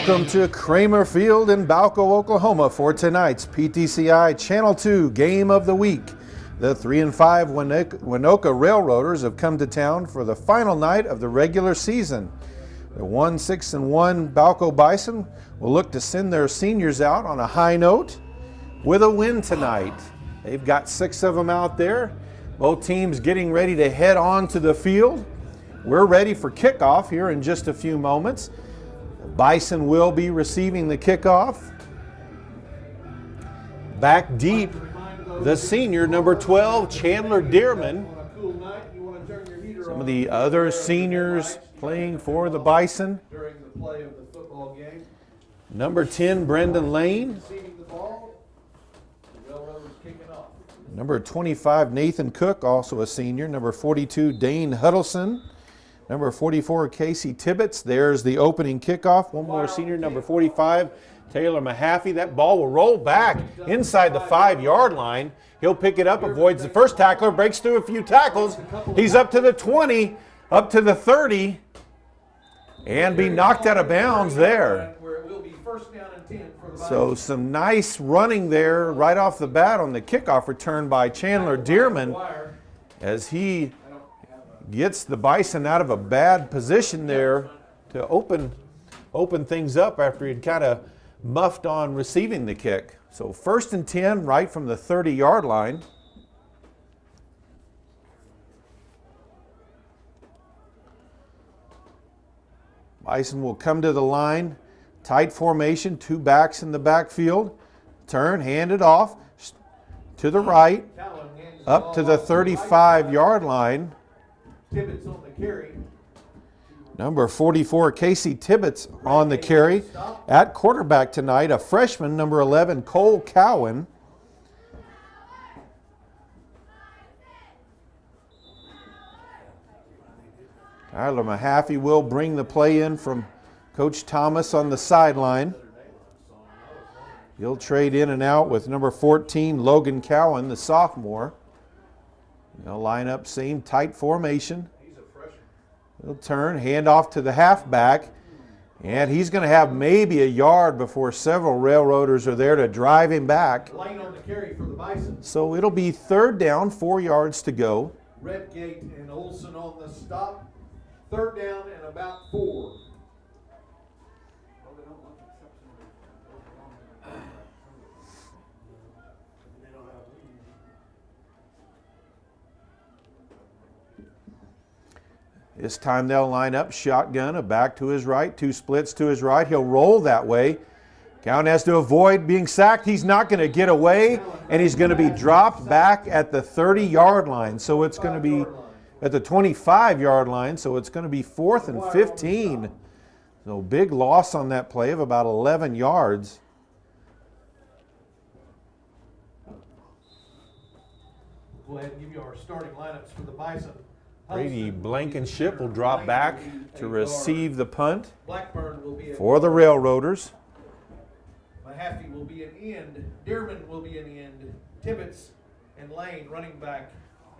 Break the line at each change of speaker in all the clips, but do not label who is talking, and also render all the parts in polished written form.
Welcome to Kramer Field in Balko, Oklahoma for tonight's PTCI Channel 2 Game of the Week. The 3-5 Waynoka Railroaders have come to town for the final night of the regular season. The 1-6-1 Balko Bison will look to send their seniors out on a high note with a win tonight. They've got 6 of them out there. Both teams getting ready to head on to the field. We're ready for kickoff here in just a few moments. Bison will be receiving the kickoff. Back deep, the senior, number 12, Chandler Dearman. Some of the other seniors playing for the Bison. Number 10, Brendan Lane. Number 25, Nathan Cook, also a senior. Number 42, Dane Huddleston. Number 44, Casey Tibbetts. There's the opening kickoff. One more senior, number 45, Taylor Mahaffey. That ball will roll back inside the 5-yard line. He'll pick it up, avoids the first tackler, breaks through a few tackles. He's up to the 20, up to the 30, and be knocked out of bounds there. So some nice running there right off the bat on the kickoff return by Chandler Dearman as he gets the Bison out of a bad position there to open things up after he'd kind of muffed on receiving the kick. So 1st and 10 right from the 30-yard line. Bison will come to the line, tight formation, 2 backs in the backfield. Turn, hand it off to the right, up to the 35-yard line.
Tibbetts on the carry.
Number 44, Casey Tibbetts on the carry. At quarterback tonight, a freshman, number 11, Cole Cowan. Tyler Mahaffey will bring the play in from Coach Thomas on the sideline. He'll trade in and out with number 14, Logan Cowan, the sophomore. They'll line up, same tight formation. He'll turn, hand off to the halfback, and he's going to have maybe a yard before several Railroaders are there to drive him back.
Lane on the carry for the Bison.
So it'll be 3rd down, 4 yards to go.
Redgate and Olson on the stop. 3rd down and about 4.
This time they'll line up, shotgun, a back to his right, 2 splits to his right. He'll roll that way. Cowan has to avoid being sacked. He's not going to get away, and he's going to be dropped back at the 30-yard line. So it's going to be at the 25-yard line, so it's going to be 4th and 15. So big loss on that play of about 11 yards.
We'll go ahead and give you our starting lineups for the Bison.
Brady Blankenship will drop back to receive the punt
Blackburn will be
for the Railroaders.
Mahaffey will be an end. Dearman will be an end. Tibbetts and Lane running back.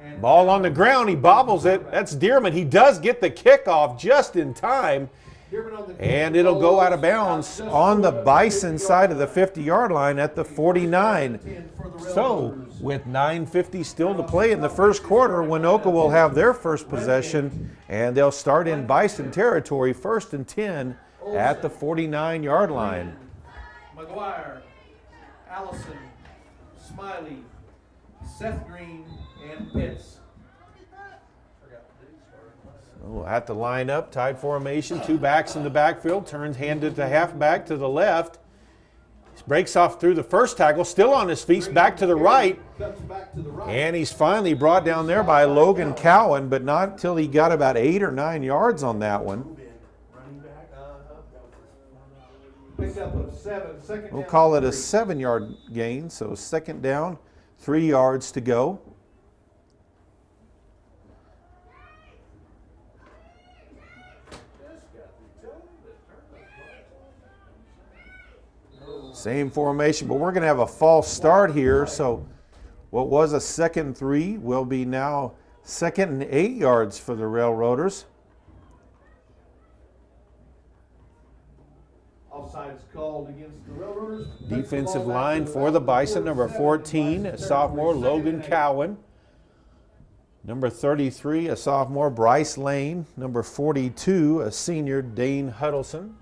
And
Ball on the ground, he bobbles it. That's Dearman. He does get the kickoff just in time, and it'll go out of bounds on the Bison side of the 50-yard line at the 49. So, with 9:50 still to play in the first quarter, Waynoka will have their first possession, and they'll start in Bison territory, 1st and 10 at the 49-yard line.
McGuire, Allison, Smiley, Seth Green, and Pitts.
So at the lineup, tight formation, 2 backs in the backfield, turns handed to halfback to the left. Breaks off through the first tackle, still on his feet, back to the right. And he's finally brought down there by Logan Cowan, but not until he got about 8 or 9 yards on that one. We'll call it a 7-yard gain, so 2nd down, 3 yards to go. Same formation, but we're going to have a false start here. So what was a 2nd and 3 will be now 2nd and 8 yards for the Railroaders.
Offside is called against the Railroaders.
Defensive line for the Bison, number 14, a sophomore, Logan Cowan. Number 33, a sophomore, Bryce Lane. Number 42, a senior, Dane Huddleston.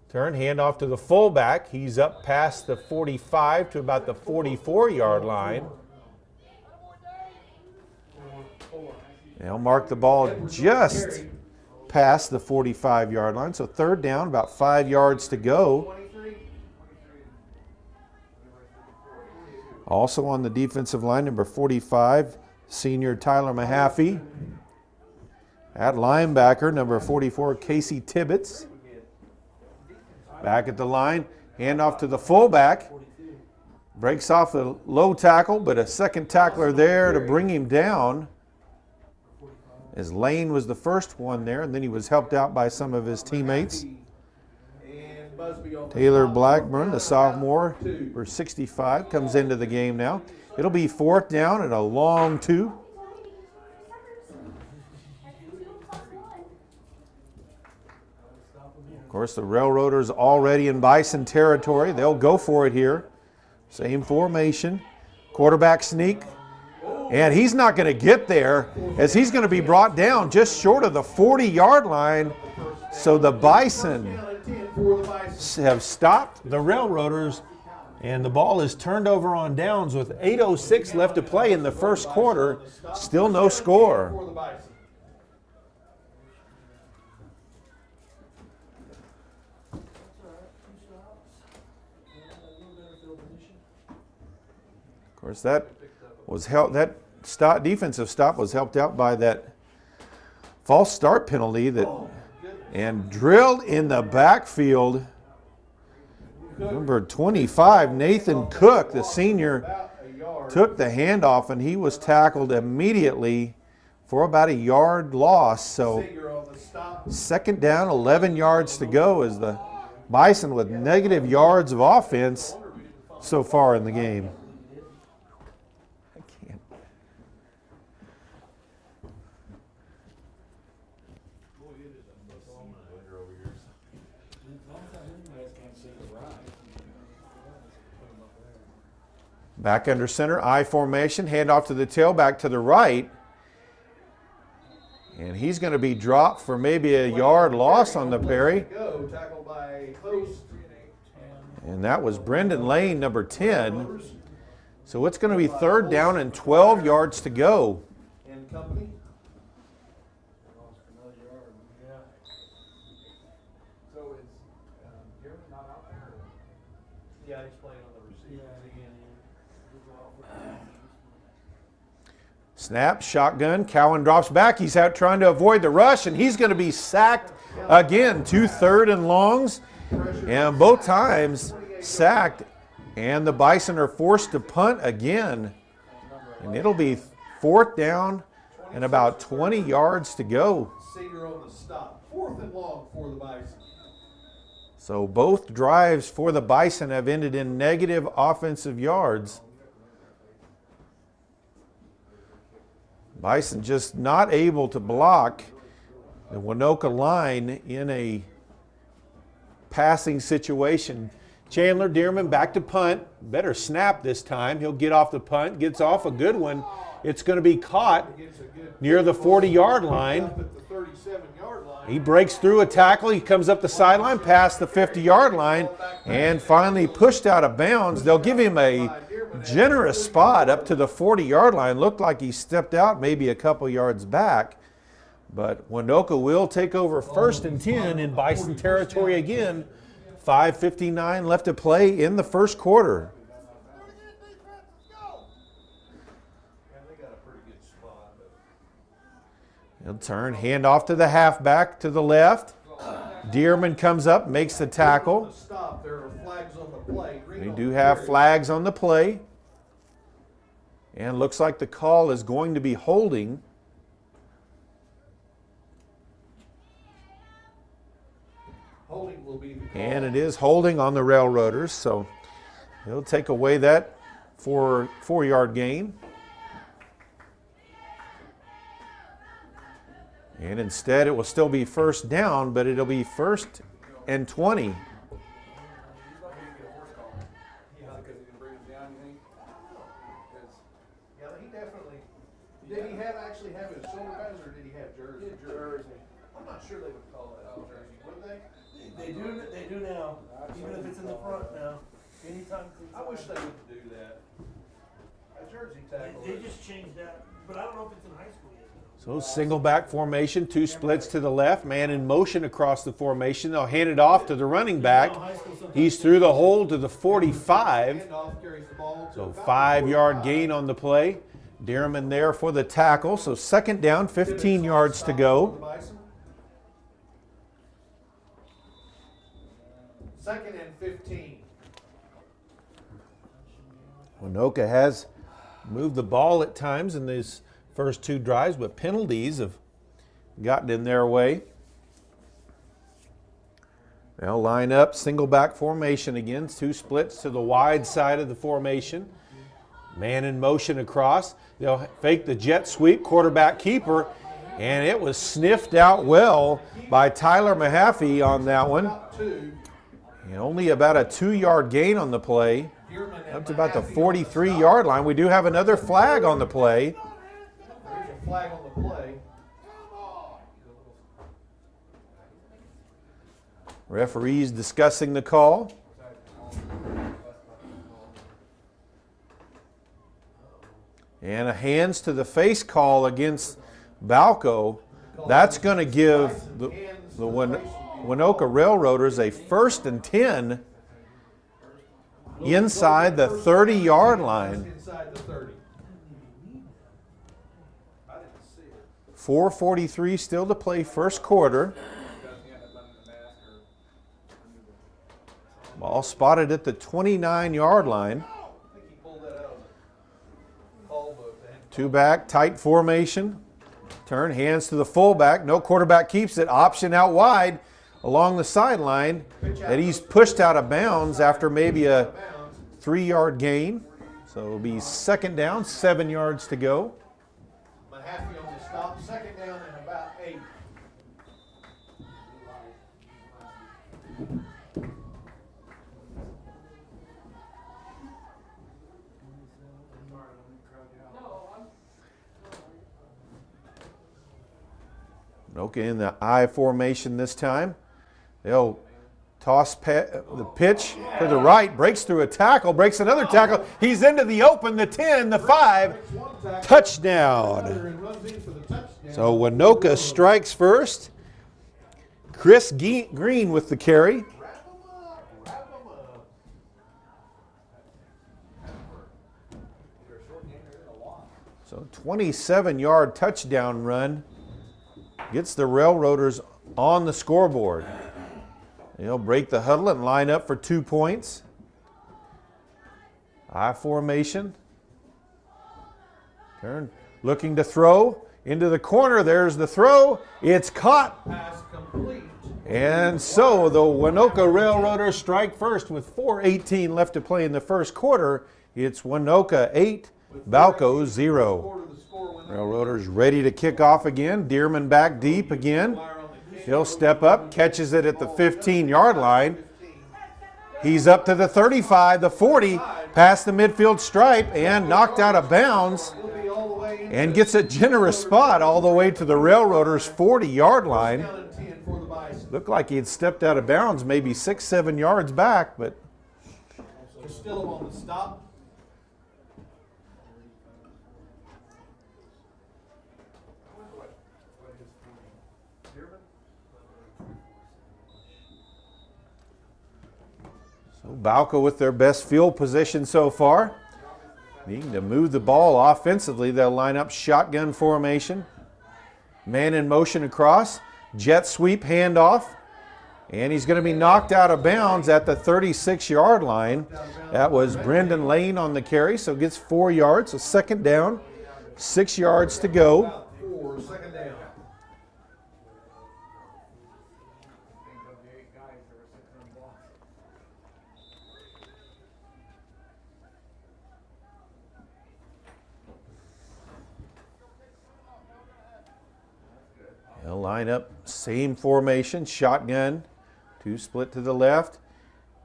Turn, handoff to the fullback. He's up past the 45 to about the 44-yard line. They'll mark the ball just past the 45-yard line. So third down, about 5 yards to go. Also on the defensive line, number 45, senior Tyler Mahaffey. At linebacker, number 44, Casey Tibbetts. Back at the line, handoff to the fullback. Breaks off the low tackle, but a second tackler there to bring him down. As Lane was the first one there, and then he was helped out by some of his teammates. Taylor Blackburn, the sophomore, for 65, comes into the game now. It'll be fourth down and a long 2. Of course, the Railroaders already in Bison territory. They'll go for it here. Same formation. Quarterback sneak. And he's not going to get there, as he's going to be brought down just short of the 40-yard line. So the Bison have stopped the Railroaders, and the ball is turned over on downs with 8:06 left to play in the first quarter. Still no score. Of course, that was that defensive stop was helped out by that false start penalty and drilled in the backfield. Number 25, Nathan Cook, the senior, took the handoff, and he was tackled immediately for about a yard loss. So second down, 11 yards to go, as the Bison with negative yards of offense so far in the game. Back under center, I formation, handoff to the tailback to the right. And he's going to be dropped for maybe a yard loss on the parry. And that was Brendan Lane, number 10. So it's going to be third down and 12 yards to go. Snap, shotgun, Cowan drops back. He's out trying to avoid the rush, and he's going to be sacked again. 2 third and longs, and both times sacked, and the Bison are forced to punt again. And it'll be fourth down and about 20 yards to go.
Fourth and long for the Bison.
So both drives for the Bison have ended in negative offensive yards. Bison just not able to block the Waynoka line in a passing situation. Chandler Dearman back to punt. Better snap this time. He'll get off the punt. Gets off a good one. It's going to be caught near the 40-yard line. He breaks through a tackle. He comes up the sideline past the 50-yard line and finally pushed out of bounds. They'll give him a generous spot up to the 40-yard line. Looked like he stepped out maybe a couple yards back. But Waynoka will take over first and 10 in Bison territory again. 5:59 left to play in the first quarter. He'll turn, hand off to the halfback to the left. Dearman comes up, makes the tackle. We do have flags on the play. And looks like the call is going to be holding. And it is holding on the Railroaders, so he'll take away that 4-yard gain. And instead it will still be first down, but it'll be first and 20.
actually have his shoulder pads, or did he have jersey? Jersey. I'm not sure they would call that jersey, would they?
They do now, even if it's in the front now. Anytime.
I wish they would do that. A jersey tackle.
They just changed that, but I don't know if it's in high school yet.
So single back formation, two splits to the left, man in motion across the formation. They'll hand it off to the running back. He's through the hole to the 45. So 5-yard gain on the play. Dearman there for the tackle. So second down, 15 yards to go.
Second and 15.
Waynoka has moved the ball at times in these first two drives, but penalties have gotten in their way. They'll line up, single back formation again, two splits to the wide side of the formation. Man in motion across. They'll fake the jet sweep, quarterback keeper, and it was sniffed out well by Tyler Mahaffey on that one. And only about a 2-yard gain on the play, up to about the 43-yard line. We do have another flag on the play.
There's a flag on the play.
Referees discussing the call. And a hands to the face call against Balko. That's going to give the Waynoka Railroaders a 1st and 10 inside the 30-yard line.
Inside the 30. I didn't see it.
4:43 still to play, first quarter. Ball spotted at the 29-yard line.
I think he pulled that out of the call book.
Two back, tight formation. Turn, hands to the fullback. No quarterback keeps it. Option out wide along the sideline. And he's pushed out of bounds after maybe a 3-yard gain. So it'll be second down, 7 yards to go.
Mahaffey on the stop. Second down and about 8.
Okay, in the I formation this time. They'll toss the pitch to the right, breaks through a tackle, breaks another tackle. He's into the open, the 10, the 5. Touchdown. So Waynoka strikes first. Chris Green with the carry. So 27-yard touchdown run. Gets the Railroaders on the scoreboard. They'll break the huddle and line up for 2 points. I formation. Turn, looking to throw into the corner. There's the throw. It's caught.
Pass complete.
And so the Waynoka Railroaders strike first with 4:18 left to play in the first quarter. It's Waynoka 8, Balko 0. Railroaders ready to kick off again. Dearman back deep again. He'll step up, catches it at the 15-yard line. He's up to the 35, the 40, past the midfield stripe and knocked out of bounds and gets a generous spot all the way to the Railroaders' 40-yard line. Looked like he had stepped out of bounds maybe 6-7 yards back, but
Still on the stop.
so Balko with their best field position so far. Needing to move the ball offensively, they'll line up shotgun formation. Man in motion across, jet sweep handoff, and he's going to be knocked out of bounds at the 36-yard line. That was Brendan Lane on the carry, so gets 4 yards, a second down, 6 yards to go.
Second down.
They'll line up, same formation, shotgun, 2 split to the left.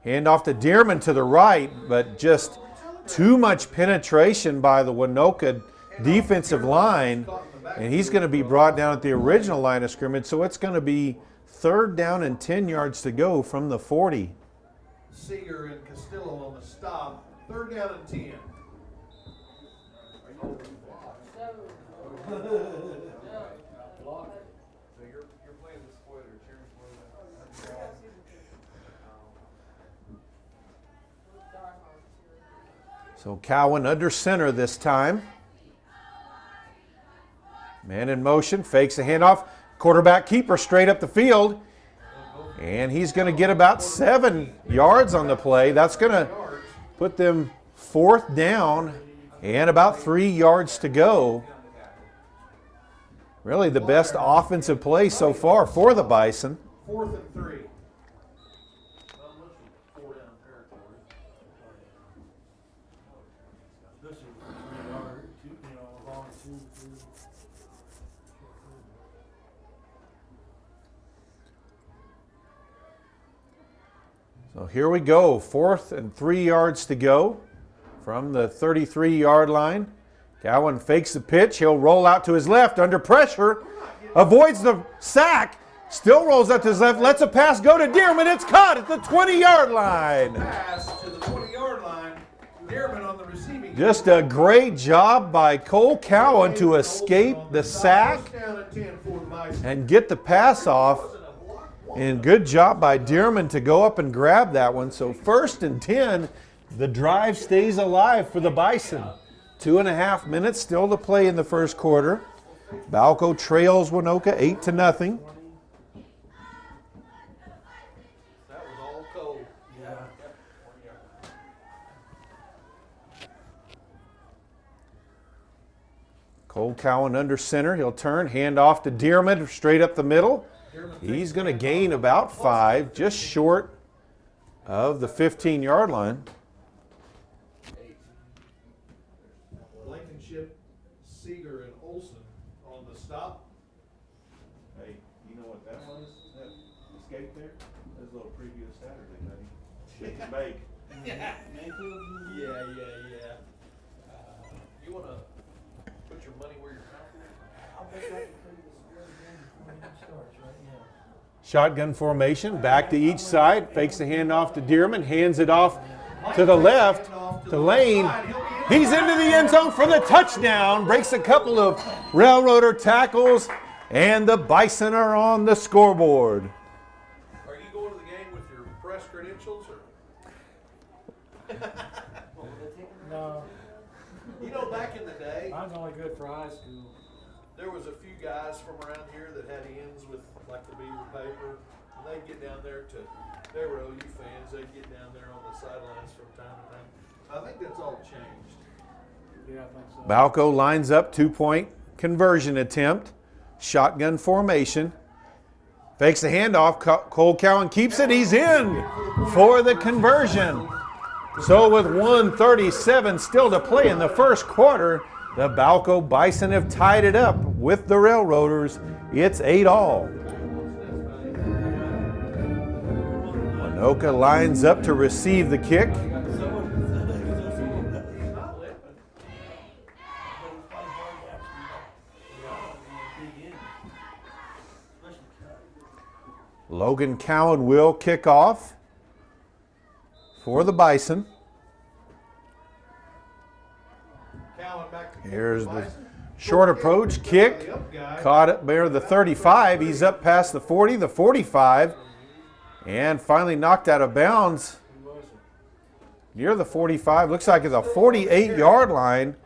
Hand off to Dearman to the right, but just too much penetration by the Waynoka defensive line. And he's going to be brought down at the original line of scrimmage, so it's going to be 3rd down and 10 yards to go from the 40.
Seeger and Castillo on the stop. 3rd down and 10.
So you're playing the spoiler, cheering for that.
So Cowan under center this time. Man in motion, fakes the handoff. Quarterback keeper straight up the field. And he's going to get about 7 yards on the play. That's going to put them 4th down and about 3 yards to go. Really the best offensive play so far for the Bison.
4th and 3.
This is 3 yard, long 2, 3.
So here we go, 4th and 3 yards to go from the 33-yard line. Cowan fakes the pitch. He'll roll out to his left under pressure. Avoids the sack. Still rolls out to his left. Lets a pass go to Dearman. It's caught at the 20-yard line.
Pass to the 20-yard line. Dearman on the receiving.
Just a great job by Cole Cowan to escape the sack and get the pass off. And good job by Dearman to go up and grab that one. So 1st and 10, the drive stays alive for the Bison. 2.5 minutes still to play in the first quarter. Balko trails Waynoka 8-0.
That was all cold.
Yeah.
Cole Cowan under center. He'll turn, hand off to Dearman straight up the middle. He's going to gain about 5, just short of the 15-yard line.
Blankenship, Seeger, and Olson on the stop.
Hey, you know what that was? That escape there? That was a little preview of Saturday, buddy. Shake and bake.
Yeah. You want to put your money where your mouth is?
I'll bet I can play this again before it starts right now.
Shotgun formation, back to each side. Fakes the handoff to Dearman, hands it off to the left to Lane. He's into the end zone for the touchdown. Breaks a couple of railroader tackles, and the Bison are on the scoreboard.
Are you going to the game with your press credentials? Or?
No,
You know, back in the day,
mine's only good for high school.
there was a few guys from around here that had ends with like the Beaver paper, and they'd get down there they were OU fans, they'd get down there on the sidelines from time to time. I think that's all changed.
Yeah, I think so.
Balko lines up, 2-point conversion attempt. Shotgun formation. Fakes the handoff. Cole Cowan keeps it. He's in for the conversion. So with 1:37 still to play in the first quarter, the Balko Bison have tied it up with the Railroaders. It's 8-all. Waynoka lines up to receive the kick. Logan Cowan will kick off for the Bison. Here's the short approach kick. Caught it near the 35. He's up past the 40, the 45, and finally knocked out of bounds near the 45. Looks like it's a 48-yard line.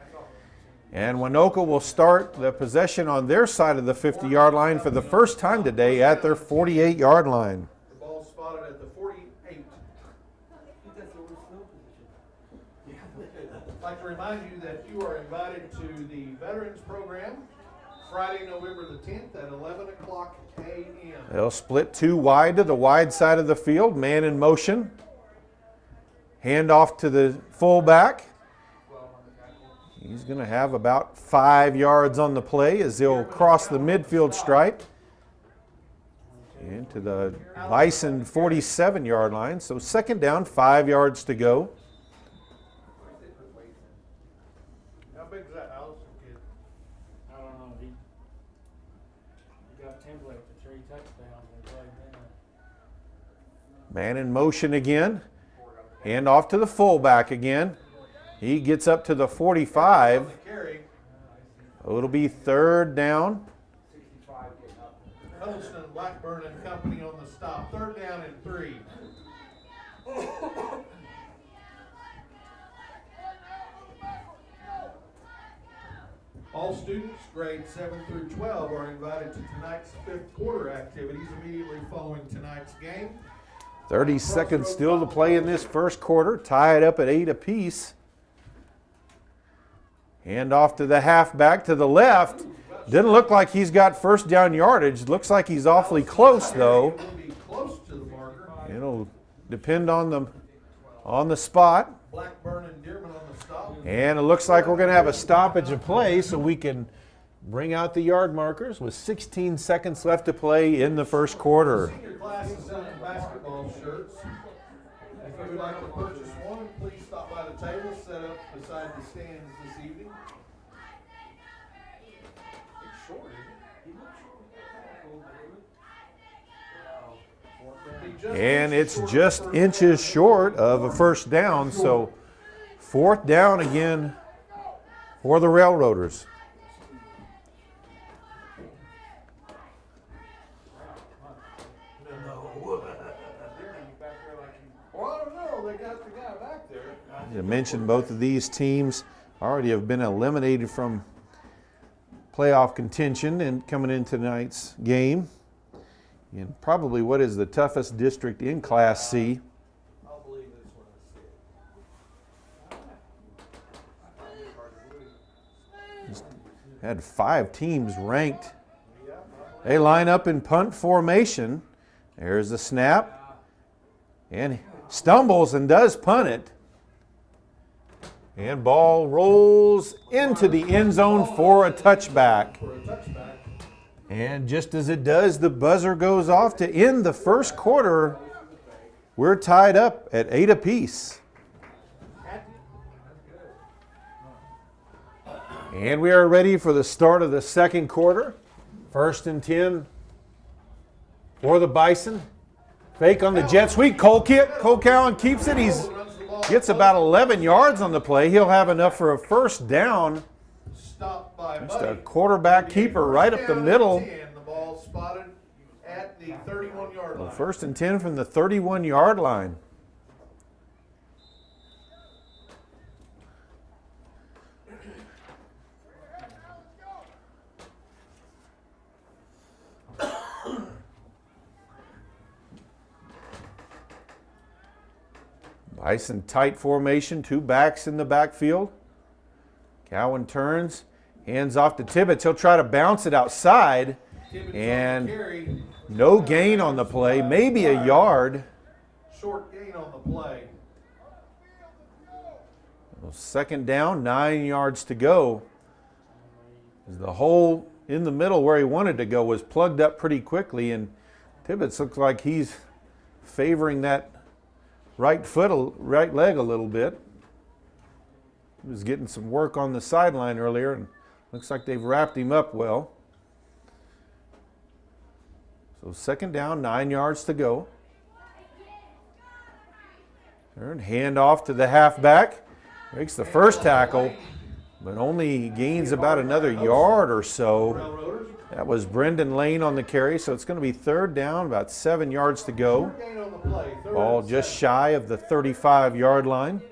And Waynoka will start the possession on their side of the 50-yard line for the first time today at their 48-yard line.
The ball spotted at the 48. I'd like to remind you that you are invited to the Veterans Program Friday, November the 10th at 11 o'clock a.m.
They'll split 2 wide to the wide side of the field. Man in motion. Hand off to the fullback. He's going to have about 5 yards on the play as they'll cross the midfield stripe into the Bison 47-yard line. So second down, 5 yards to go.
How big is that Allison kid?
I don't know.
Man in motion again. Hand off to the fullback again. He gets up to the 45. It'll be third down.
Huddleston, Blackburn and company on the stop. Third down and 3. All students, grades 7 through 12, are invited to tonight's fifth quarter activities immediately following tonight's game.
30 seconds still to play in this first quarter. Tied up at 8 apiece. Hand off to the halfback to the left. Didn't look like he's got first down yardage. Looks like he's awfully close though. It'll depend on the spot.
Blackburn and Dearman on the stop.
And it looks like we're going to have a stoppage of play so we can bring out the yard markers with 16 seconds left to play in the first quarter.
Senior class is selling basketball shirts. If you would like to purchase one, please stop by the table set up beside the stands this evening. It's short, isn't it?
And it's just inches short of a first down, so fourth down again for the Railroaders.
Well, I don't know. They got the guy back there.
I mentioned both of these teams already have been eliminated from playoff contention and coming in tonight's game. In probably what is the toughest district in Class C.
I'll believe this when I see it.
Had 5 teams ranked. They line up in punt formation. There's the snap. And stumbles and does punt it. And ball rolls into the end zone for a touchback. And just as it does, the buzzer goes off to end the first quarter. We're tied up at 8 apiece. And we are ready for the start of the second quarter. First and 10 for the Bison. Fake on the jet sweep. Cole Cowan keeps it. He's gets about 11 yards on the play. He'll have enough for a first down.
Stopped by
Just
Buddy.
a quarterback keeper right up the middle.
The ball spotted at the 31-yard line.
First and 10 from the 31-yard line. Bison tight formation, 2 backs in the backfield. Cowan turns, hands off to Tibbetts. He'll try to bounce it outside, and no gain on the play, maybe a yard.
Short gain on the play.
Second down, 9 yards to go. The hole in the middle where he wanted to go was plugged up pretty quickly, and Tibbetts looks like he's favoring that right leg a little bit. He was getting some work on the sideline earlier, and looks like they've wrapped him up well. So second down, 9 yards to go. Turn, hand off to the halfback. Makes the first tackle, but only gains about another yard or so. That was Brendan Lane on the carry, so it's going to be third down, about 7 yards to go. Ball just shy of the 35-yard line.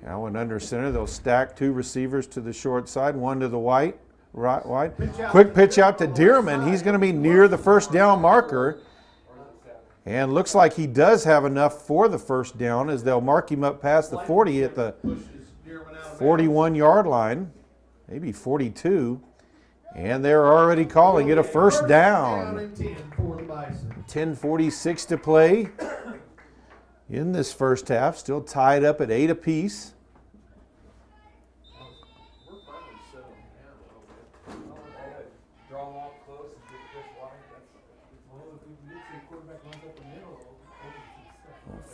Cowan under center. They'll stack 2 receivers to the short side, 1 to the wide. Quick pitch out to Dearman. He's going to be near the first down marker. And looks like he does have enough for the first down as they'll mark him up past the 40 at the 41-yard line, maybe 42. And they're already calling it a first down. 10:46 to play in this first half, still tied up at 8 apiece.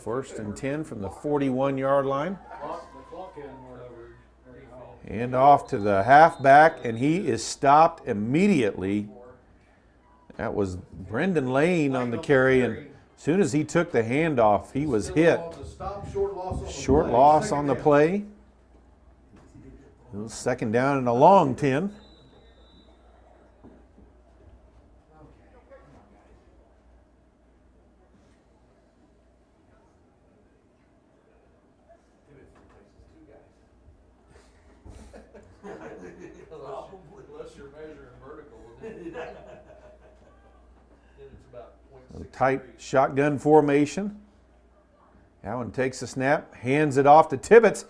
First and 10 from the 41-yard line. And off to the halfback, and he is stopped immediately. That was Brendan Lane on the carry, and as soon as he took the handoff, he was hit. Short loss on the play. It was second down and a long 10.
Unless you're measuring vertical, then it's about 0.6.
Tight shotgun formation. Allen takes the snap, hands it off to Tibbetts,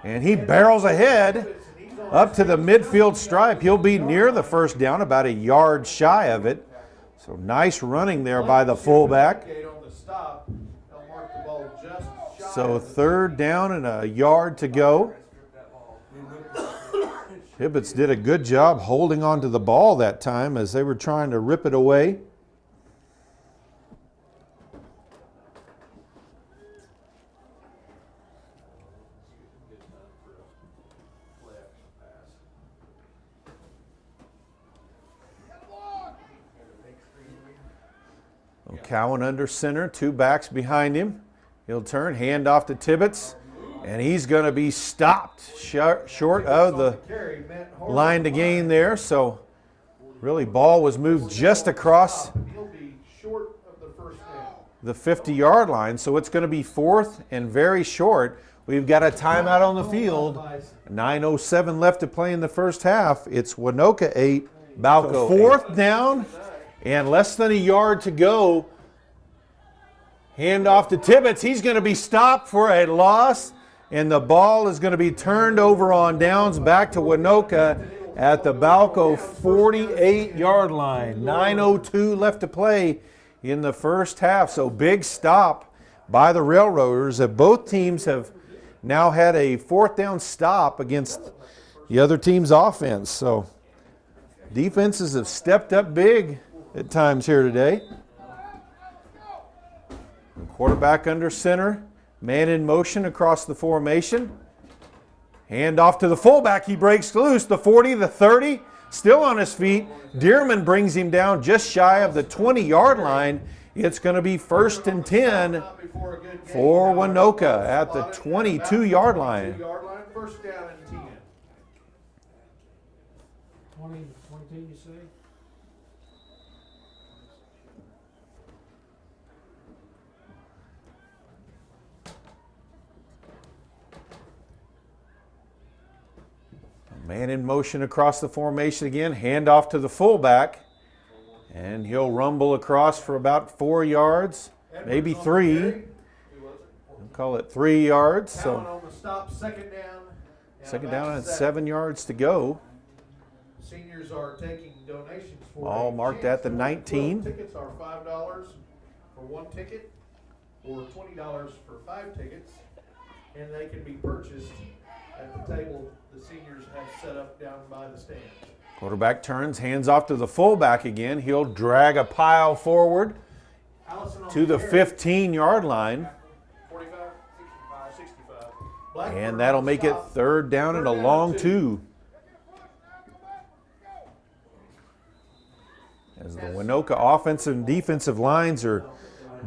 and he barrels ahead up to the midfield stripe. He'll be near the first down, about a yard shy of it. So nice running there by the fullback. So third down and a yard to go. Tibbetts did a good job holding on to the ball that time as they were trying to rip it away. Cowan under center, two backs behind him. He'll turn, hand off to Tibbetts, and he's going to be stopped short of the line to gain there. So really ball was moved just across the 50-yard line. So it's going to be fourth and very short. We've got a timeout on the field. 9:07 left to play in the first half. It's Waynoka 8, Balko 4th down and less than a yard to go. Hand off to Tibbetts. He's going to be stopped for a loss, and the ball is going to be turned over on downs back to Waynoka at the Balko 48-yard line. 9:02 left to play in the first half. So big stop by the Railroaders. Both teams have now had a fourth down stop against the other team's offense. So defenses have stepped up big at times here today. Quarterback under center, man in motion across the formation. Hand off to the fullback, he breaks loose, the 40, the 30, still on his feet. Dearman brings him down just shy of the 20-yard line. It's going to be first and 10 for Waynoka at the 22-yard line.
First down and 10.
22, you say?
Man in motion across the formation again. Hand off to the fullback. And he'll rumble across for about 4 yards, maybe 3. We'll call it 3 yards. So second down and 7 yards to go.
Seniors are taking donations for
all marked at the 19.
Tickets are $5 for 1 ticket or $20 for 5 tickets, and they can be purchased at the table the seniors have set up down by the stand.
Quarterback turns, hands off to the fullback again. He'll drag a pile forward to the 15-yard line.
45, 65.
And that'll make it third down and a long 2. As the Waynoka offensive and defensive lines are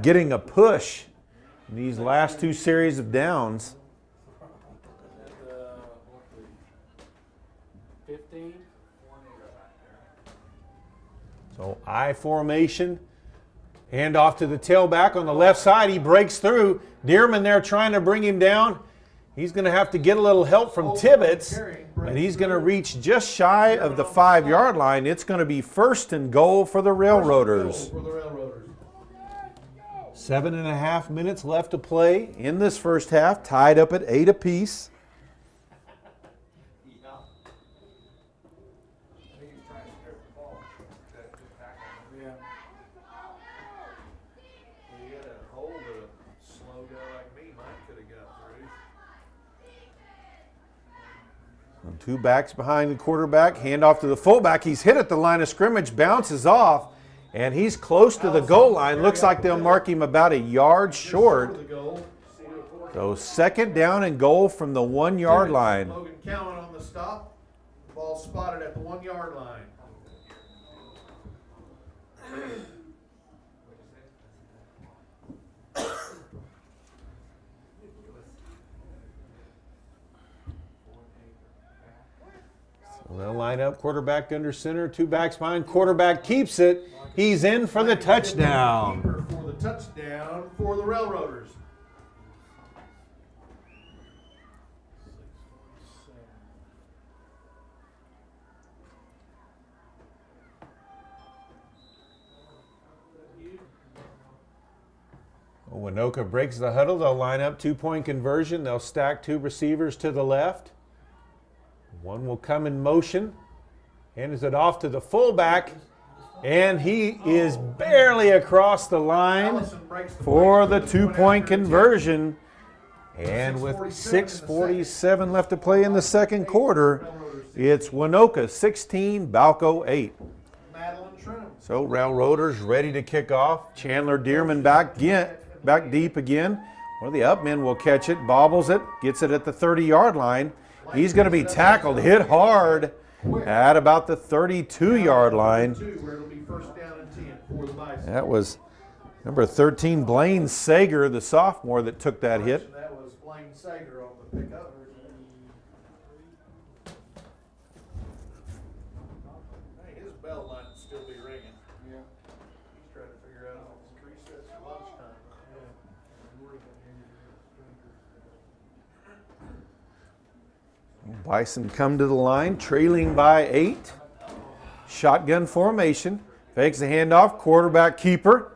getting a push in these last 2 series of downs.
15.
So I formation, hand off to the tailback on the left side. He breaks through. Dearman there trying to bring him down. He's going to have to get a little help from Tibbetts, and he's going to reach just shy of the 5-yard line. It's going to be first and goal for the Railroaders. 7.5 minutes left to play in this first half, tied up at 8 apiece. Two backs behind the quarterback, hand off to the fullback. He's hit at the line of scrimmage, bounces off, And he's close to the goal line. Looks like they'll mark him about a yard short. So 2nd down and goal from the 1 yard line.
Logan Cowan on the stop. Ball spotted at the 1 yard line.
So they'll line up, quarterback under center, 2 backs behind. Quarterback keeps it. He's in for the touchdown.
For the touchdown for the Railroaders.
Waynoka breaks the huddle. They'll line up, 2-point conversion. They'll stack 2 receivers to the left. One will come in motion. Hands it off to the fullback. And he is barely across the line for the 2-point conversion. And with 6:47 left to play in the second quarter, it's Waynoka 16, Balko 8. So Railroaders ready to kick off. Chandler Dearman back deep again. One of the up men will catch it, bobbles it, gets it at the 30-yard line. He's going to be tackled, hit hard at about the 32-yard line. That was number 13, Blaine Sager, the sophomore, that took that hit.
That was Blaine Sager on the pickup. Hey, his bell line will still be ringing. Yeah. He's trying to figure out if it's recess or lunchtime.
Bison come to the line, trailing by 8. Shotgun formation. Fakes the handoff, quarterback keeper.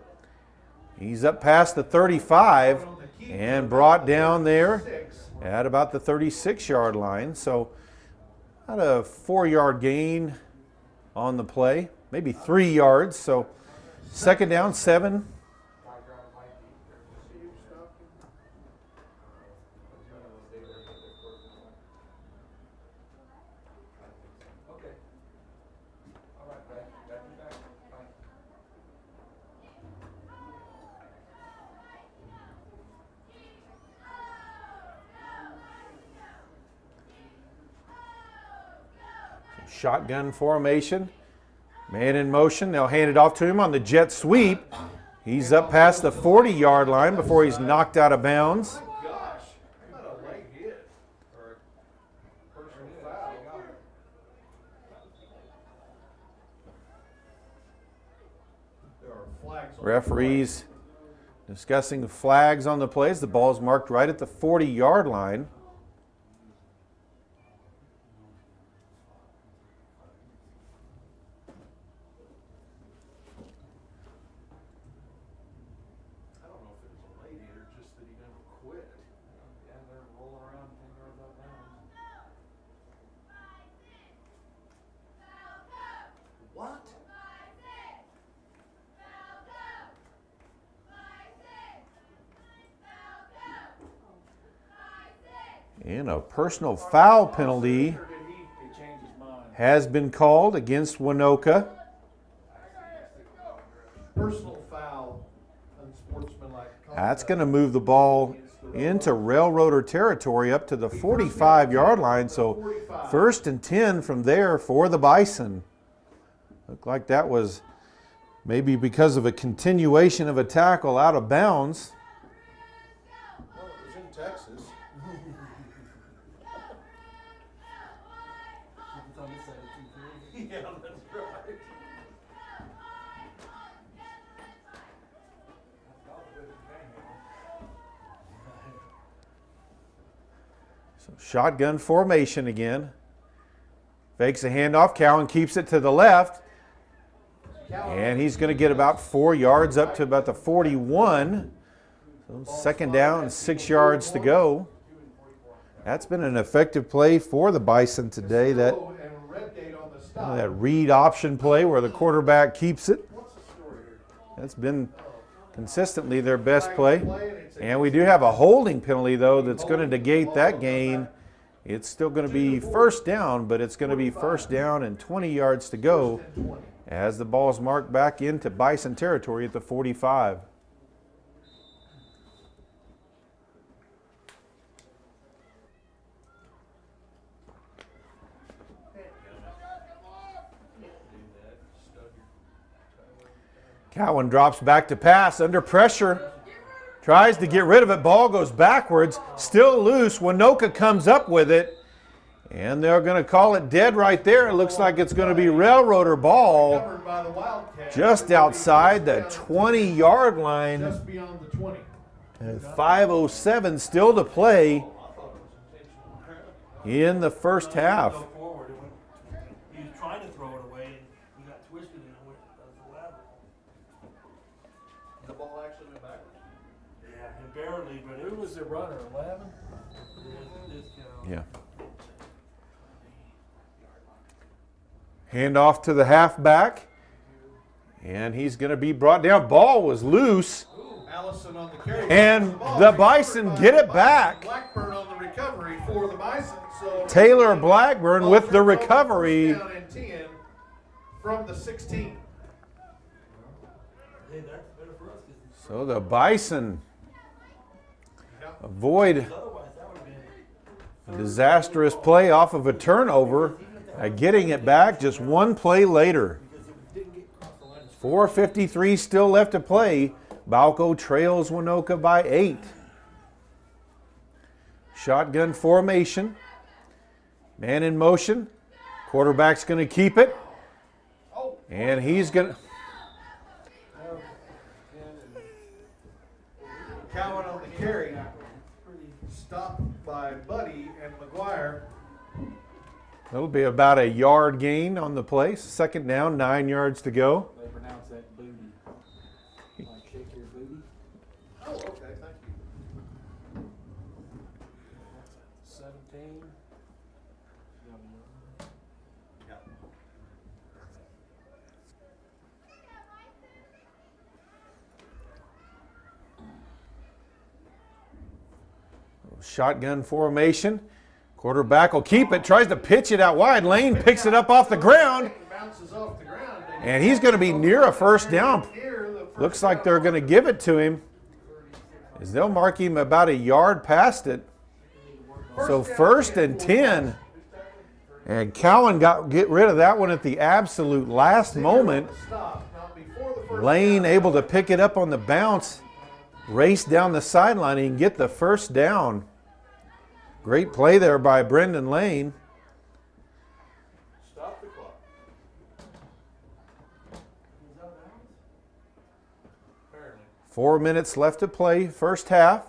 He's up past the 35 and brought down there at about the 36-yard line. So about a 4-yard gain on the play, maybe 3 yards. So 2nd down, 7. Shotgun formation. Man in motion. They'll hand it off to him on the jet sweep. He's up past the 40-yard line before he's knocked out of bounds.
Gosh, what a late hit. Or a personal foul. There are flags on
Referees discussing the flags on the plays. The ball's marked right at the 40-yard line.
What?
And a personal foul penalty has been called against Waynoka.
Personal foul, unsportsmanlike conduct.
That's going to move the ball into Railroader territory up to the 45-yard line. So 1st and 10 from there for the Bison. Looked like that was maybe because of a continuation of a tackle out of bounds.
Well, it was in Texas.
It's on this side of 2-3.
Yeah, that's right.
So shotgun formation again. Fakes a handoff. Cowan keeps it to the left. And he's going to get about 4 yards up to about the 41. So 2nd down, 6 yards to go. That's been an effective play for the Bison today. That read option play where the quarterback keeps it. That's been consistently their best play. And we do have a holding penalty, though, that's going to negate that gain. It's still going to be 1st down, but it's going to be 1st down and 20 yards to go as the ball is marked back into Bison territory at the 45. Cowan drops back to pass under pressure. Tries to get rid of it. Ball goes backwards. Still loose. Waynoka comes up with it. And they're going to call it dead right there. It looks like it's going to be Railroader ball
Covered by the Wildcats.
just outside the 20-yard line.
Just beyond the 20.
And 5:07 still to play in the first half.
Go forward. He was trying to throw it away, and he got twisted and it went lateral.
The ball actually went backwards.
Yeah, and barely, but
Who was the runner? 11?
Yeah. Hand off to the halfback. And he's going to be brought down. Ball was loose.
Allison on the carry.
And the Bison get it back.
Blackburn on the recovery for the Bison. So
Taylor Blackburn with the recovery.
Down and 10 from the 16.
Hey, that's better for us.
So the Bison avoid
Otherwise, that would have been.
a disastrous play off of a turnover, getting it back just one play later. 4:53 still left to play. Balko trails Waynoka by 8. Shotgun formation. Man in motion. Quarterback's going to keep it. And he's going to...
Cowan on the carry. Stopped by Buddy and McGuire.
It'll be about a yard gain on the play. Second down, 9 yards to go.
They pronounce that booty. Like shake your booty.
Oh, okay, thank you.
17.
Yeah.
Shotgun formation. Quarterback will keep it, tries to pitch it out wide. Lane picks it up off the ground,
Bounces off the ground.
and he's going to be near a first down. Looks like they're going to give it to him, as they'll mark him about a yard past it. So first and 10. And Cowan get rid of that one at the absolute last moment. Lane able to pick it up on the bounce, race down the sideline and get the first down. Great play there by Brendan Lane.
Stop the clock. Apparently.
4 minutes left to play, first half.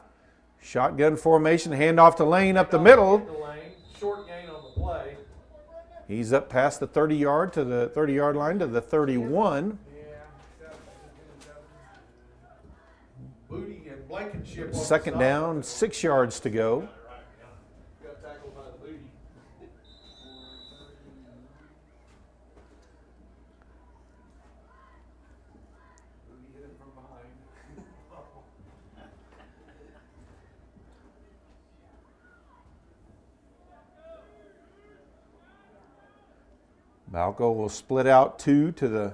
Shotgun formation, handoff to Lane up the middle.
The lane, short gain on the play.
He's up past the 30-yard to the 30-yard line to the 31.
Booty and Blankenship. on the
Second
stop.
down, 6 yards to go.
Got tackled by the Booty.
Booty hit him from behind.
Balko will split out 2 to the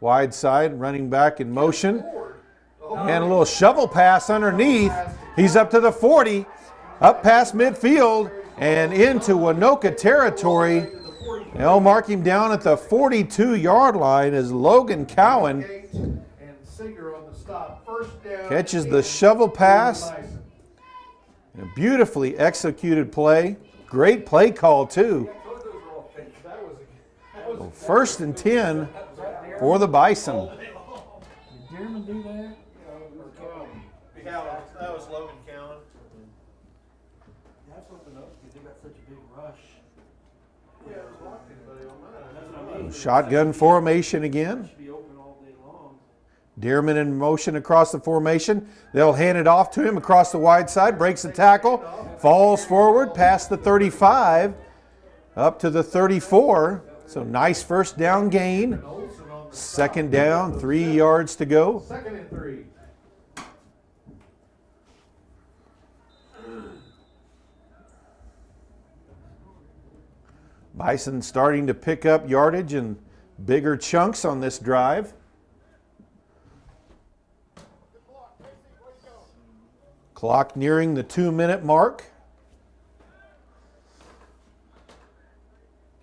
wide side, running back in motion. And a little shovel pass underneath. He's up to the 40, up past midfield, and into Waynoka territory. They'll mark him down at the 42-yard line as Logan Cowan
And Singer on the stop. First down.
catches the shovel pass.
Bison.
A beautifully executed play. Great play call, too.
That was
First and 10 for the Bison.
Did Dearman do that?
Cowan. That was Logan Cowan.
That's opened up because they got such a big rush.
Yeah, it was locked anybody on mine.
That's what I mean.
Shotgun formation again.
Should be open all day long.
Dearman in motion across the formation. They'll hand it off to him across the wide side. Breaks the tackle. Falls forward past the 35. Up to the 34. So nice first down gain.
Olsen on the
Second down, 3 yards to go.
second and 3.
Bison starting to pick up yardage in bigger chunks on this drive. Clock nearing the 2-minute mark.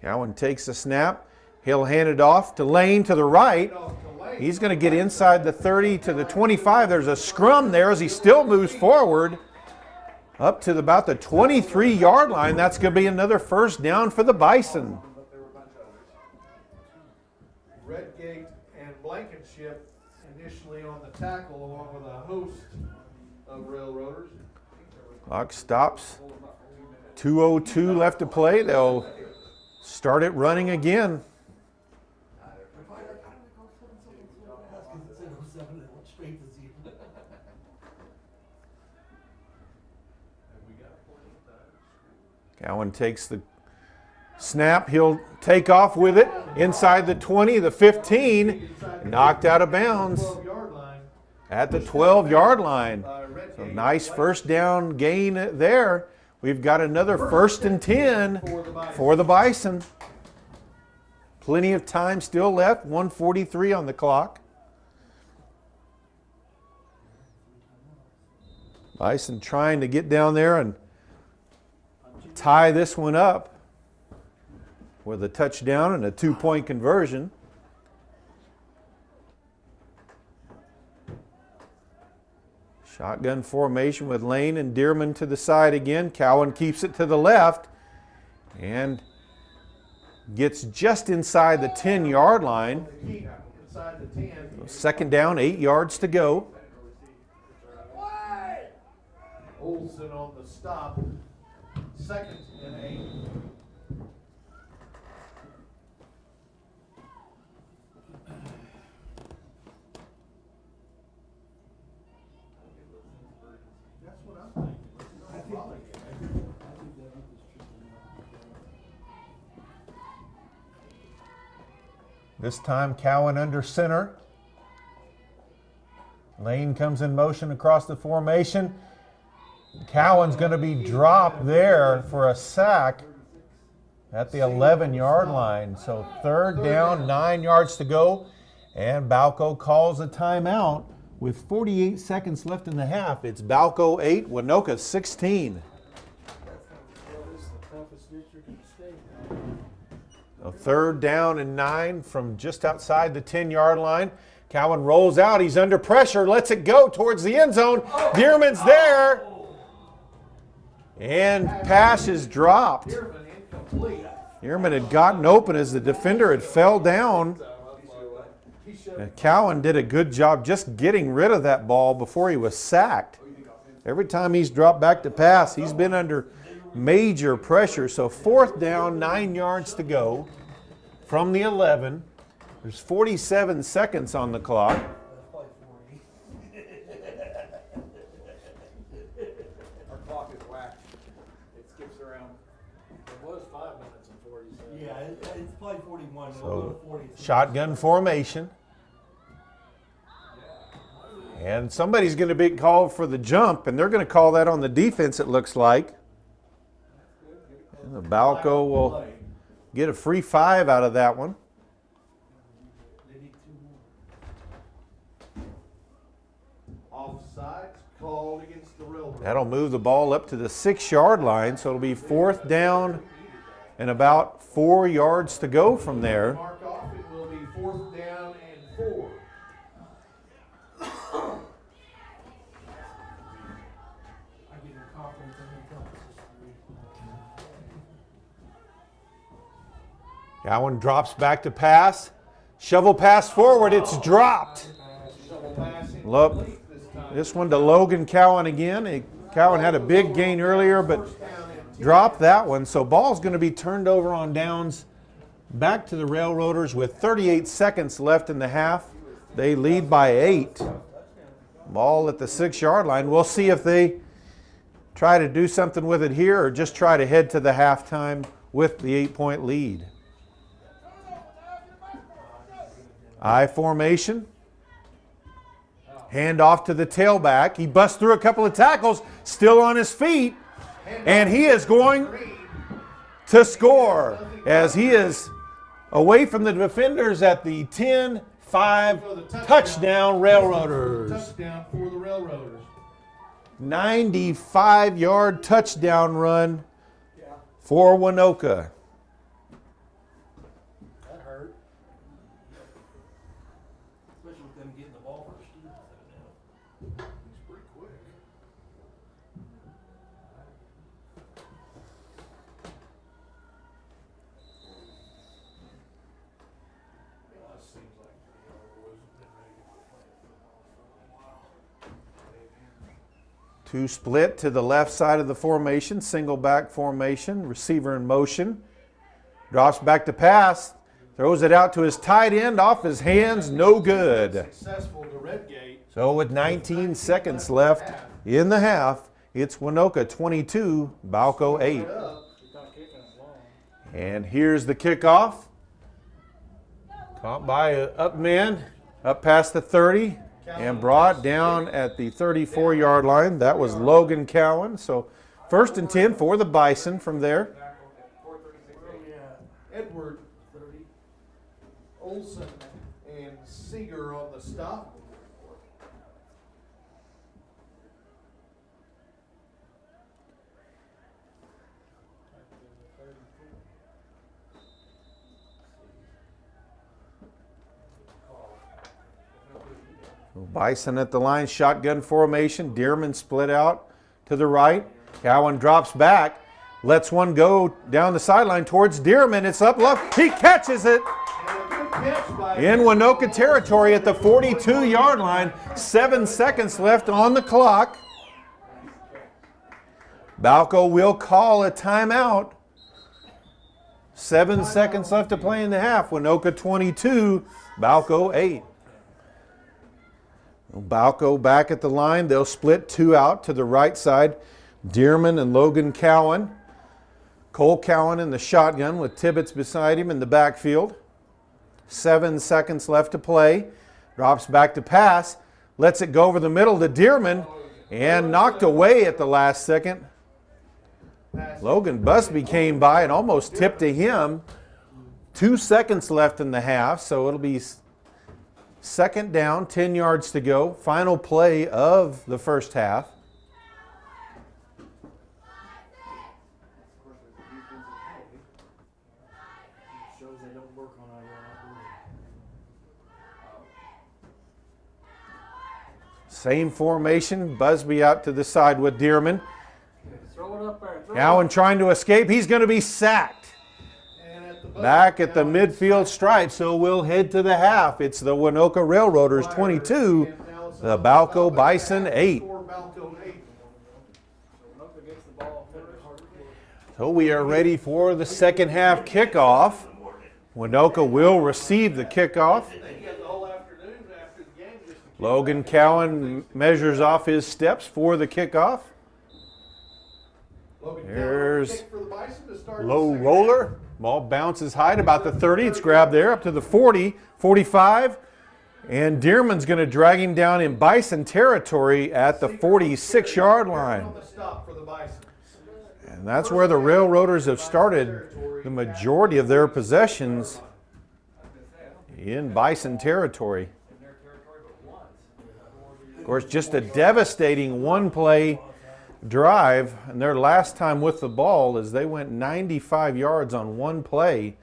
Cowan takes the snap. He'll hand it off to Lane to the right. He's going to get inside the 30 to the 25. There's a scrum there as he still moves forward up to about the 23-yard line. That's going to be another first down for the Bison.
Redgate and Blankenship initially on the tackle along with a host of Railroaders.
Clock stops. 2:02 left to play. They'll start it running again. Cowan takes the snap. He'll take off with it inside the 20, the 15. Knocked out of bounds at the 12-yard line. So nice first down gain there. We've got another 1st and 10 for the Bison. Plenty of time still left. 1:43 on the clock. Bison trying to get down there and tie this one up with a touchdown and a 2-point conversion. Shotgun formation with Lane and Dearman to the side again. Cowan keeps it to the left and gets just inside the 10-yard line. Second down, 8 yards to go.
Olsen on the stop. 2nd and 8. That's what I'm thinking.
This time Cowan under center. Lane comes in motion across the formation. Cowan's going to be dropped there for a sack at the 11-yard line. So 3rd down, 9 yards to go. And Balko calls a timeout with 48 seconds left in the half. It's Balko 8, Waynoka 16. So 3rd down and 9 from just outside the 10-yard line. Cowan rolls out. He's under pressure. Lets it go towards the end zone. Dearman's there. And pass is dropped. Dearman had gotten open as the defender had fell down. Cowan did a good job just getting rid of that ball before he was sacked. Every time he's dropped back to pass, he's been under major pressure. So 4th down, 9 yards to go from the 11. There's 47 seconds on the clock.
Our clock is whacked. It skips around.
It was 5 minutes and 40 seconds.
Yeah, it's probably 41.
So
40.
shotgun formation. And somebody's going to be called for the jump, and they're going to call that on the defense, it looks like. And the Balko will get a free 5 out of that one.
Offsides called against the Railroad.
That'll move the ball up to the 6-yard line, so it'll be 4th down and about 4 yards to go from there.
Mark off, it will be 4th down and 4.
Cowan drops back to pass. Shovel pass forward. It's dropped. Look, this one to Logan Cowan again. Cowan had a big gain earlier, but dropped that one. So ball's going to be turned over on downs back to the Railroaders with 38 seconds left in the half. They lead by 8. Ball at the 6-yard line. We'll see if they try to do something with it here or just try to head to the halftime with the 8-point lead. I formation. Hand off to the tailback. He busts through a couple of tackles, still on his feet, and he is going to score as he is Away from the defenders at the 10-5 touchdown Railroaders.
Touchdown for the Railroaders.
95-yard touchdown run for Waynoka.
That hurt. Especially with them getting the ball first.
He's pretty quick. Well, it seems like the boys have been ready to play football for a while.
Two split to the left side of the formation, single back formation, receiver in motion. Drops back to pass, throws it out to his tight end, off his hands, no good.
Successful to Redgate.
So with 19 seconds left in the half, it's Waynoka 22, Balko 8. And here's the kickoff. Caught by an up man, up past the 30, and brought down at the 34-yard line. That was Logan Cowan. So 1st and 10 for the Bison from there.
Edward, Olson, and Seeger on the stop.
Bison at the line, shotgun formation. Dearman split out to the right. Cowan drops back, lets one go down the sideline towards Dearman. It's up left. He catches it in Waynoka territory at the 42-yard line. 7 seconds left on the clock. Balko will call a timeout. 7 seconds left to play in the half. Waynoka 22, Balko 8. Balko back at the line. They'll split two out to the right side. Dearman and Logan Cowan. Cole Cowan in the shotgun with Tibbetts beside him in the backfield. 7 seconds left to play. Drops back to pass. Lets it go over the middle to Dearman and knocked away at the last second. Logan Busby came by and almost tipped to him. 2 seconds left in the half, so it'll be second down, 10 yards to go. Final play of the first half.
Shows they don't work on
Same formation. Busby out to the side with Dearman.
Throw it up there.
Cowan trying to escape. He's going to be sacked. Back at the midfield stripe, so we'll head to the half. It's the Waynoka Railroaders 22, the Balko Bison 8. So we are ready for the second half kickoff. Waynoka will receive the kickoff. Logan Cowan measures off his steps for the kickoff. There's low roller. Ball bounces high at about the 30. It's grabbed there up to the 40, 45. And Dearman's going to drag him down in Bison territory at the 46-yard line. And that's where the Railroaders have started the majority of their possessions, in Bison territory. Of course, just a devastating one-play drive, and their last time with the ball is they went 95 yards on one play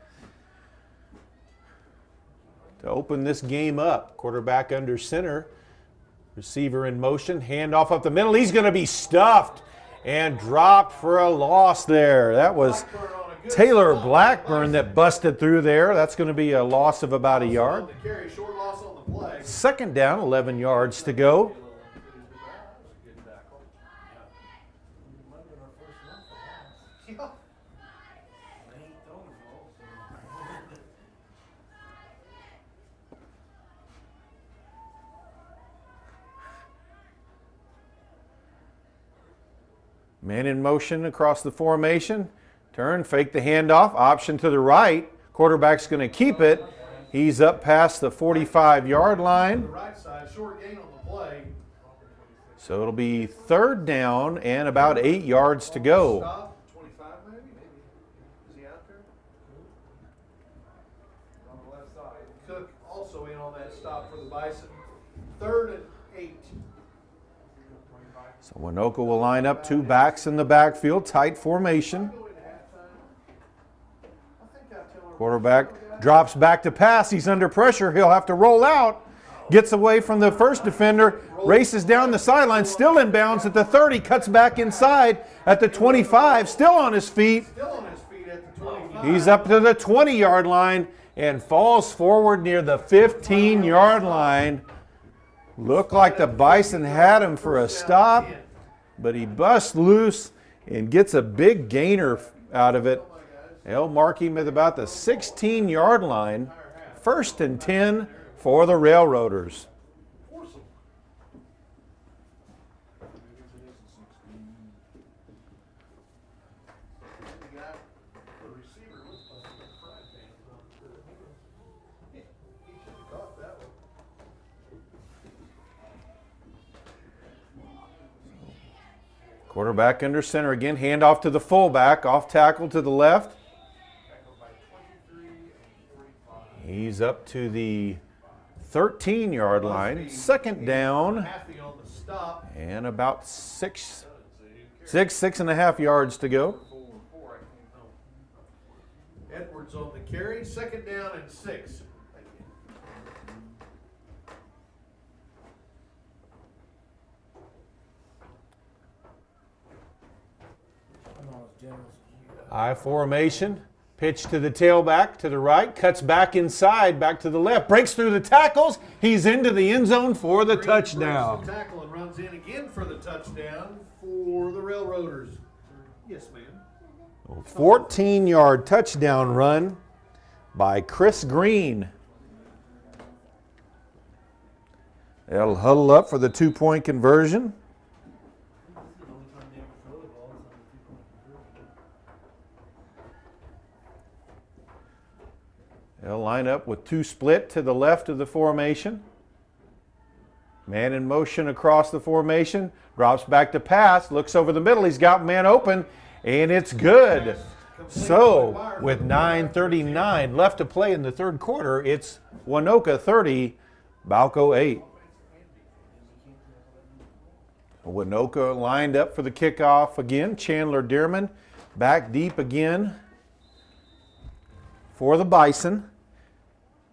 to open this game up. Quarterback under center, receiver in motion, handoff up the middle. He's going to be stuffed and dropped for a loss there. That was Taylor Blackburn that busted through there. That's going to be a loss of about a yard. Second down, 11 yards to go. Man in motion across the formation. Turn, fake the handoff, option to the right. Quarterback's going to keep it. He's up past the 45-yard line. So it'll be third down and about 8 yards to go.
3rd and 8.
So Waynoka will line up 2 backs in the backfield, tight formation. Quarterback drops back to pass. He's under pressure. He'll have to roll out. Gets away from the first defender, races down the sideline, still in bounds at the 30, cuts back inside at the 25, still on his feet. He's up to the 20-yard line and falls forward near the 15-yard line. Looked like the Bison had him for a stop, but he busts loose and gets a big gainer out of it. They'll mark him at about the 16-yard line. 1st and 10 for the Railroaders. Quarterback under center again. Handoff to the fullback. Off tackle to the left. He's up to the 13-yard line. 2nd down. And about 6.5 yards to go.
Edwards on the carry. 2nd down and 6.
I formation. Pitch to the tailback to the right. Cuts back inside, back to the left. Breaks through the tackles. He's into the end zone for the touchdown.
The tackle and runs in again for the touchdown for the Railroaders. Yes, ma'am.
14-yard touchdown run by Chris Green. They'll huddle up for the 2-point conversion. They'll line up with 2 split to the left of the formation. Man in motion across the formation. Drops back to pass. Looks over the middle. He's got man open. And it's good. So, with 9:39 left to play in the 3rd quarter, it's Waynoka 30, Balko 8. Waynoka lined up for the kickoff again. Chandler Dearman back deep again for the Bison.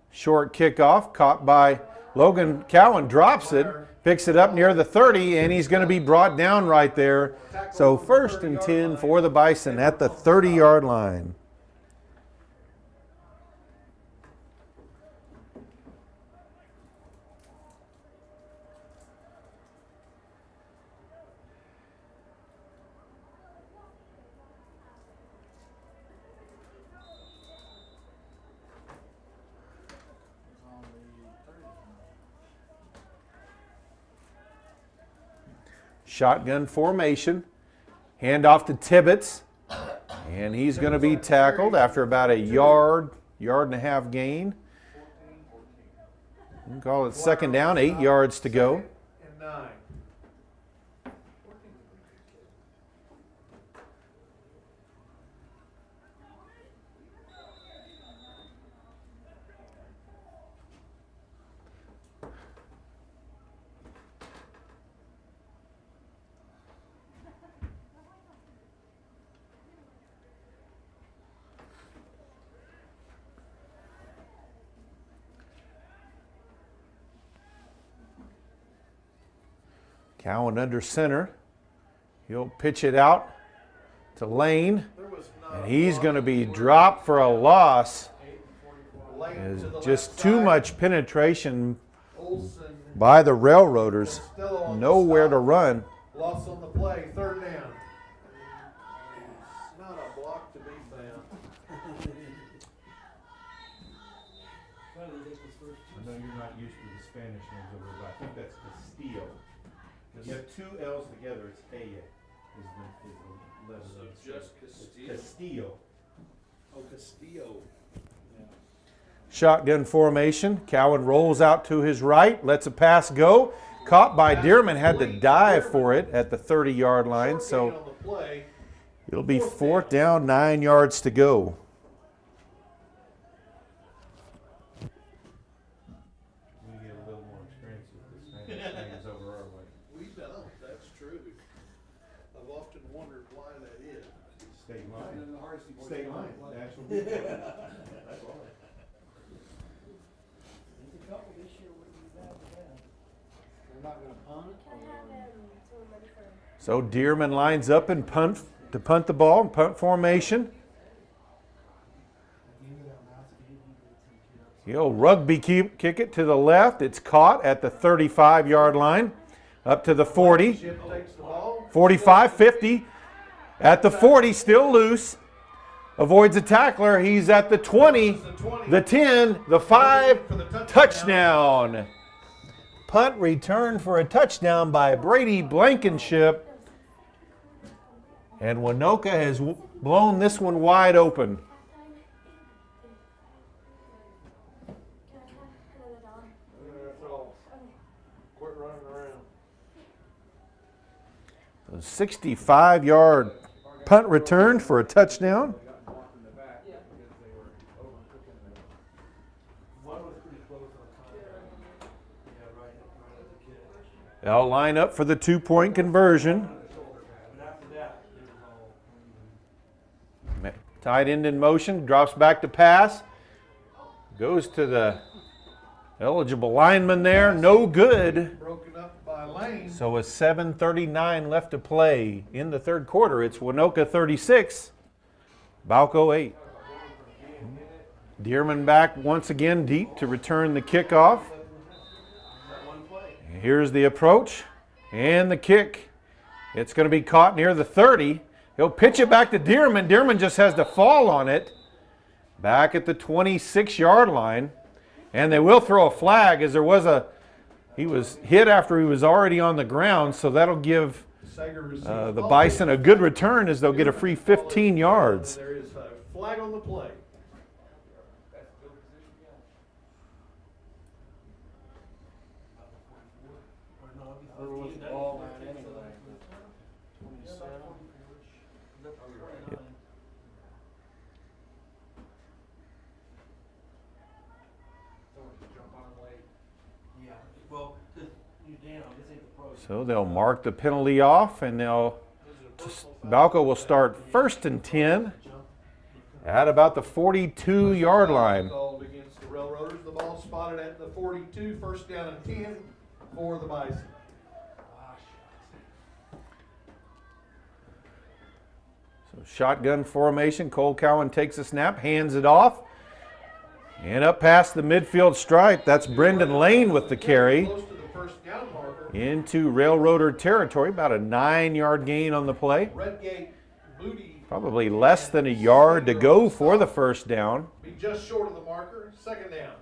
Short kickoff caught by Logan Cowan, drops it, picks it up near the 30, and he's going to be brought down right there. So 1st and 10 for the Bison at the 30-yard line. Shotgun formation. Handoff to Tibbetts. And he's going to be tackled after about a yard and a half gain. You can call it 2nd down, 8 yards to go.
And 9.
Cowan under center. He'll pitch it out to Lane. And he's going to be dropped for a loss. There's just too much penetration by the Railroaders. Nowhere to run.
Loss on the play, 3rd down. Not a block to be found.
I know you're not used to the Spanish names over, but I think that's Castillo. You have 2 L's together, it's A is the letter.
So just Castillo.
Castillo.
Oh, Castillo.
Shotgun formation. Cowan rolls out to his right, lets a pass go. Caught by Dearman, had to dive for it at the 30-yard line. So it'll be 4th down, 9 yards to go. We get a little more experience with the Spanish State
And
line.
then the Hardesty boys.
State
come
line.
and play.
National League. That's all.
There's a couple this year wouldn't be bad for that.
They're not gonna punt.
Can I have someone ready for?
So Dearman lines up and punt to punt the ball in punt formation. He'll rugby kick it to the left. It's caught at the 35-yard line, up to the 40,
Chip takes the ball.
45, 50. At the 40, still loose. Avoids a tackler. He's at the 20, the 10, the 5, touchdown. Punt return for a touchdown by Brady Blankenship. And Waynoka has blown this one wide open.
Can I have another dollar?
That's all. Quit running around.
A 65-yard punt return for a touchdown.
They got blocked in the back because they were overcooking the.
One was pretty close on time. Yeah, right at the kid.
They'll line up for the two-point conversion.
But after that, it was all.
Tight end in motion, drops back to pass. Goes to the eligible lineman there, no good.
Broken up by Lane.
So with 7:39 left to play in the third quarter, it's Waynoka 36, Balko 8. Dearman back once again deep to return the kickoff. Here's the approach and the kick. It's going to be caught near the 30. He'll pitch it back to Dearman. Dearman just has to fall on it. Back at the 26-yard line. And they will throw a flag as he was hit after he was already on the ground, so that'll give the Bison a good return as they'll get a free 15 yards.
There is a flag on the play.
That's the good position, yeah.
Or no, it'd be
Or was
15,
the ball
that'd be
line
15, so
anyway?
that's-
27.
That's
Oh, you're right.
29.
Someone just jump on them late.
Yeah, well, this, Dan, this ain't the pro.
So they'll mark the penalty off, and Balko will start 1st and 10 at about the 42-yard line.
Called against the Railroaders. The ball spotted at the 42, first down and 10 for the Bison.
So shotgun formation. Cole Cowan takes a snap, hands it off, and up past the midfield stripe. That's Brendan Lane with the carry
Close to the first down marker.
into Railroader territory. About a 9-yard gain on the play.
Redgate, Moody.
Probably less than a yard to go for the first down.
Be just short of the marker. Second down.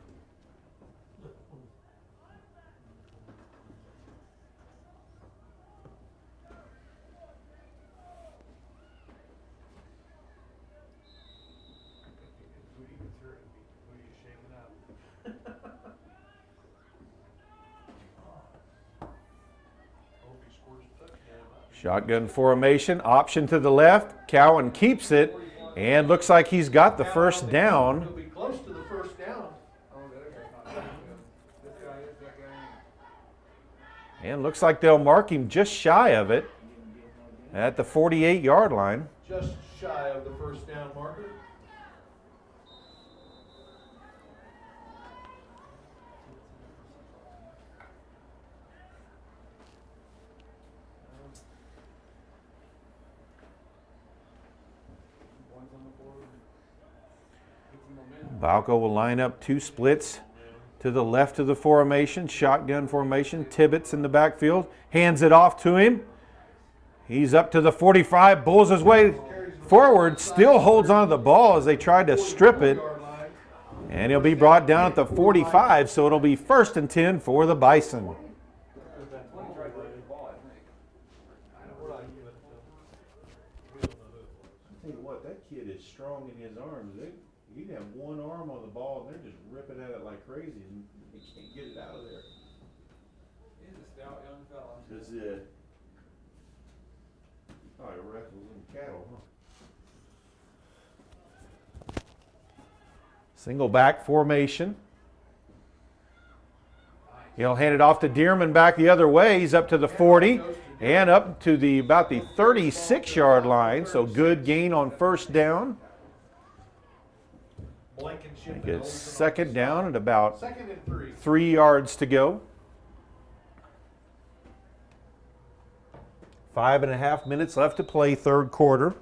Shotgun formation, option to the left. Cowan keeps it and looks like he's got the first down.
He'll be close to the first down.
Oh, the other guy's not doing good. This guy is that guy.
And looks like they'll mark him just shy of it at the 48-yard line.
Just shy of the first down marker.
One's on the board. Get some momentum.
Balko will line up two splits to the left of the formation, shotgun formation. Tibbetts in the backfield, hands it off to him. He's up to the 45, bulls his way forward, still holds onto the ball as they try to strip it. And he'll be brought down at the 45, so it'll be 1st and 10 for the Bison.
One tried to hit the ball, I think.
I tell you what, that kid is strong in his arms. He'd have one arm on the ball, and they're just ripping at it like crazy, and they can't get it out of there.
He's a stout young fella.
Because probably wrestles in cattle, huh? Single back formation. He'll hand it off to Dearman back the other way. He's up to the 40. and up to about the 36-yard line. So good gain on first down.
Blankenship
It's second down at about
second and 3.
3 yards to go. 5.5 minutes left to play, third quarter.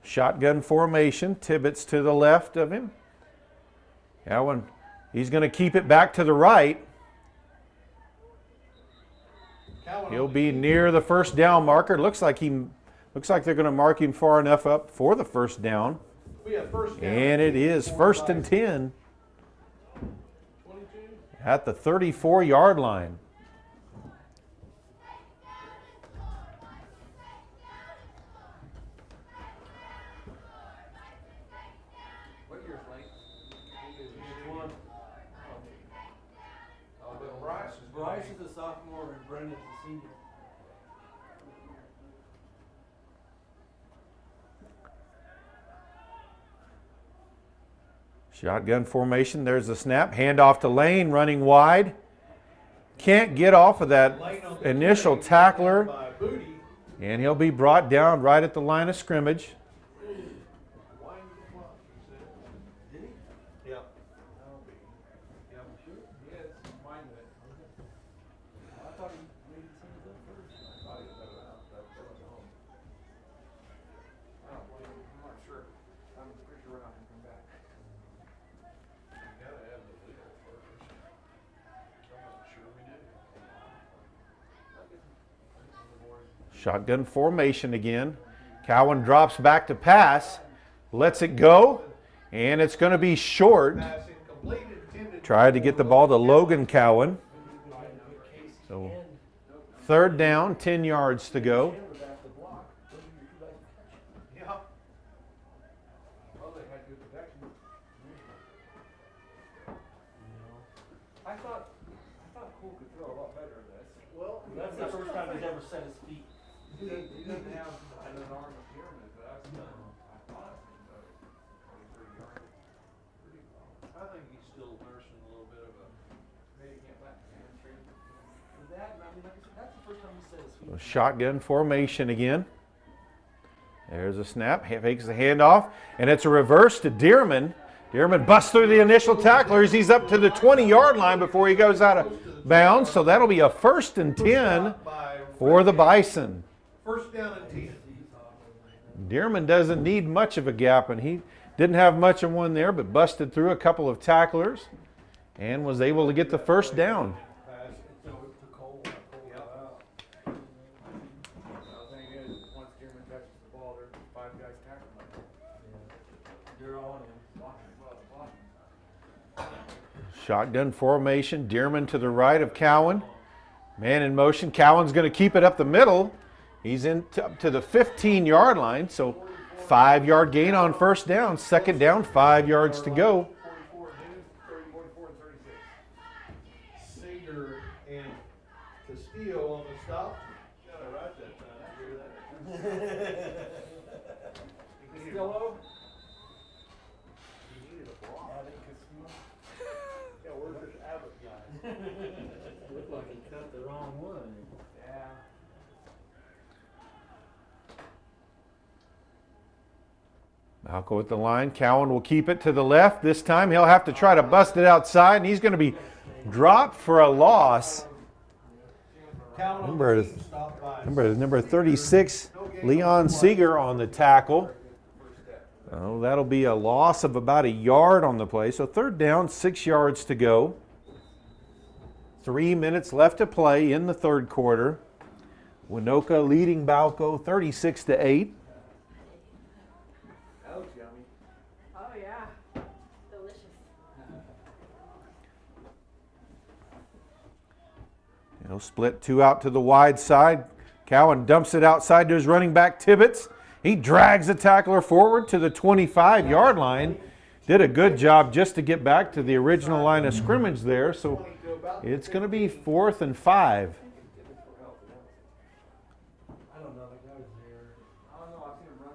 Shotgun formation. Tibbetts to the left of him. Cowan, he's going to keep it back to the right. He'll be near the first down marker. Looks like they're going to mark him far enough up for the first down.
We have first down.
And it is first and 10 at the 34-yard line.
What year's late?
Oh, but Bryce is
Bryce is a sophomore and Brendan's a senior.
Shotgun formation. There's the snap. Handoff to Lane, running wide. Can't get off of that initial tackler.
by Booty.
And he'll be brought down right at the line of scrimmage.
Wind the clock, he said.
Did he?
Yep.
Yep, sure. Yes, mine did.
I thought he maybe sent it up first.
I thought he was out, but that was home. I don't blame him. I'm not sure. I'm pretty sure we're not gonna come back.
We gotta have the legal first. I'm not sure we do.
Shotgun formation again. Cowan drops back to pass. Lets it go. And it's going to be short.
Pass incomplete, intended.
Tried to get the ball to Logan Cowan. So third down, 10 yards to go.
Yeah.
Well, they had good protection. I thought Cole could throw a lot better than this.
Well,
That's the first time he's ever set his feet.
He doesn't have an arm of pyramid, but I thought it was pretty hard. Pretty well.
I think he's still nursing a little bit of a.
Maybe he can't let the hamstring.
For that, I mean, like I said, that's the first time he set his feet.
So shotgun formation again. There's a snap. Fakes the handoff. And it's a reverse to Dearman. Dearman busts through the initial tacklers. He's up to the 20-yard line before he goes out of bounds. So that'll be a first and 10 for the Bison.
First down and 10.
Dearman doesn't need much of a gap, and he didn't have much of one there, but busted through a couple of tacklers and was able to get the first down.
Throw it to Cole.
The thing is, once German touches the ball, there's 5 guys tackling him.
They're on him.
Blocking.
Shotgun formation. Dearman to the right of Cowan. Man in motion. Cowan's going to keep it up the middle. He's up to the 15-yard line, so 5-yard gain on first down. Second down, 5 yards to go.
44 and 36.
Seeger and Castillo on the stop. Got it right that time. Hear that?
Castillo?
He needed a block. Yeah, where's this Abbott guy?
Looked like he cut the wrong one.
Yeah.
Balko at the line. Cowan will keep it to the left. This time he'll have to try to bust it outside, and he's going to be dropped for a loss. Number 36, Leon Seeger on the tackle. Oh, that'll be a loss of about a yard on the play. So third down, 6 yards to go. 3 minutes left to play in the third quarter. Waynoka leading Balko 36-8.
That looks yummy.
Oh yeah, delicious.
He'll split 2 out to the wide side. Cowan dumps it outside to his running back, Tibbetts. He drags the tackler forward to the 25-yard line. Did a good job just to get back to the original line of scrimmage there. So it's going to be 4th and 5.
I don't know, the guy was there.
I don't know, I've seen him run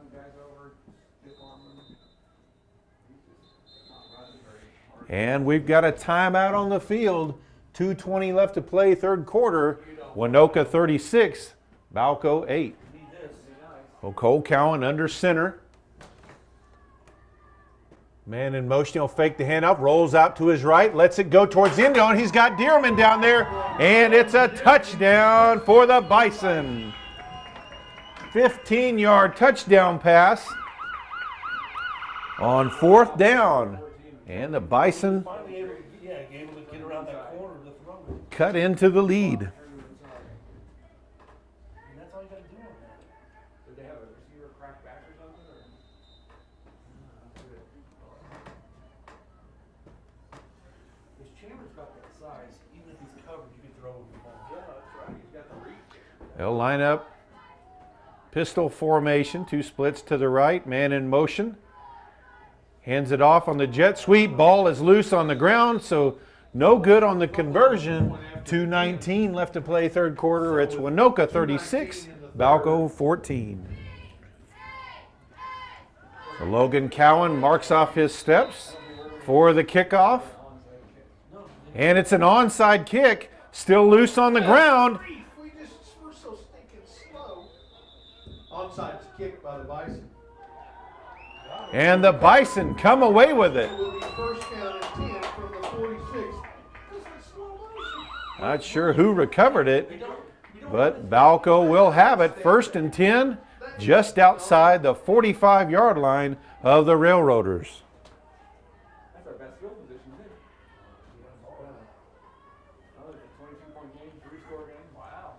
And we've got a timeout on the field. 2:20 left to play, third quarter. Waynoka 36, Balko 8. Well, Cole Cowan under center. Man in motion, he'll fake the handoff, rolls out to his right, lets it go towards the end zone. He's got Dearman down there, and it's a touchdown for the Bison. 15-yard touchdown pass on fourth down. And the Bison
Finally able to get around that corner to throw it.
cut into the lead.
And that's all you got to do on that.
Did they have a receiver crack back or something? Or?
His Chandler's got that size. Even if he's covered, you can throw him the ball.
Yeah, that's right. He's got the reach.
They'll line up pistol formation, two splits to the right, man in motion. Hands it off on the jet sweep. Ball is loose on the ground, so no good on the conversion. 2:19 left to play third quarter. It's Waynoka 36, Balko 14. So Logan Cowan marks off his steps for the kickoff. And it's an onside kick, still loose on the ground.
We're so stinking slow. Onside kick by the Bison.
And the Bison come away with it.
It will be first down and 10 from the 46. This is slow motion.
Not sure who recovered it, but Balko will have it. First and 10, just outside the 45-yard line of the Railroaders.
That's our best field position, isn't it? Oh, it's a 22-point game, 3-score game. Wow.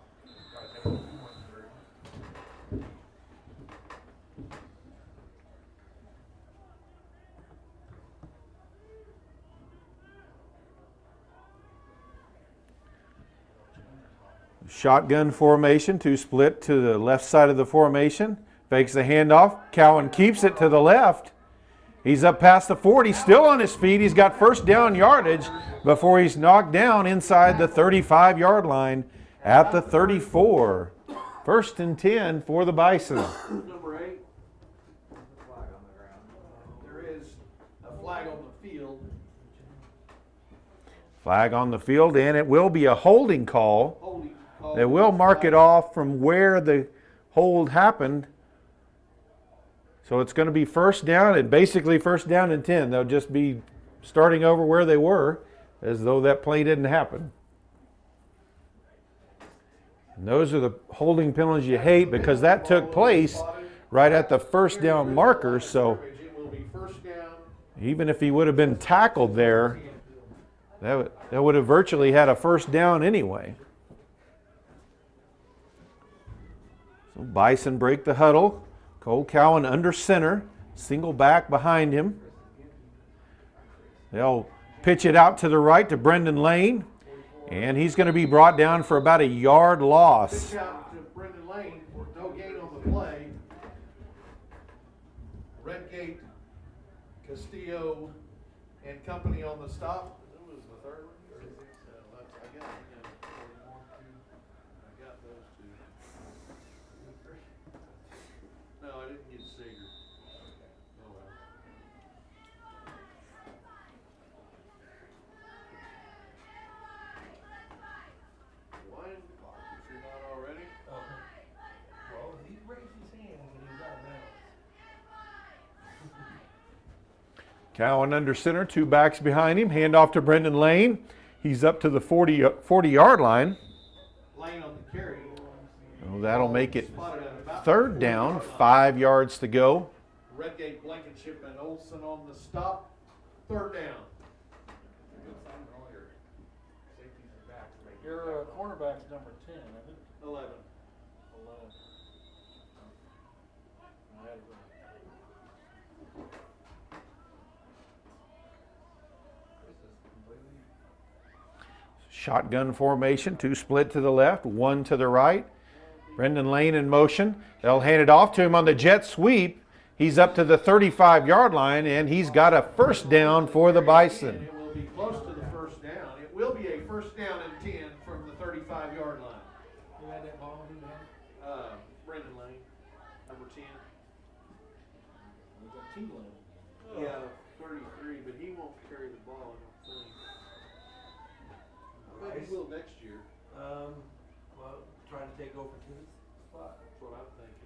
Gotta take a few more conversions.
Shotgun formation, two split to the left side of the formation. Fakes the handoff. Cowan keeps it to the left. He's up past the 40, still on his feet. He's got first down yardage before he's knocked down inside the 35-yard line at the 34. First and 10 for the Bison.
Number 8. Flag on the ground. There is a flag on the field.
Flag on the field, and it will be a holding call.
Holding call.
They will mark it off from where the hold happened. So it's going to be first down, and basically first down and 10. They'll just be starting over where they were, as though that play didn't happen. And those are the holding penalties you hate, because that took place right at the first down marker. So
It will be first down.
even if he would have been tackled there, that would have virtually had a first down anyway. So Bison break the huddle. Cole Cowan under center, single back behind him. They'll pitch it out to the right to Brendan Lane, and he's going to be brought down for about a yard loss.
Pitch out to Brendan Lane. No gain on the play. Redgate, Castillo, and company on the stop. Who was the third one? I got those two. No, I didn't get Seager. Oh well. Wind the clock if you're not already.
Well, he raised his hand when he was out of bounds.
Cowan under center, two backs behind him. Hand off to Brendan Lane. He's up to the 40-yard line.
Lane on the carry.
Oh, that'll make it
Spotted at about
third down, 5 yards to go.
Redgate, Blankenship, and Olson on the stop. Third down.
Good sign when all your safeties are back.
Your cornerback's number 10, isn't it?
11.
11. I had it right.
Shotgun formation, two split to the left, one to the right. Brendan Lane in motion. They'll hand it off to him on the jet sweep. He's up to the 35-yard line, and he's got a first down for the Bison.
It will be close to the first down. It will be a first down and 10 from the 35-yard line.
Who had that ball? Who had it?
Brendan Lane, number 10.
Was that T-Lane?
Yeah, 33, but he won't carry the ball, I don't think. I bet he will next year.
Well, trying to take over his spot.
That's what I'm thinking.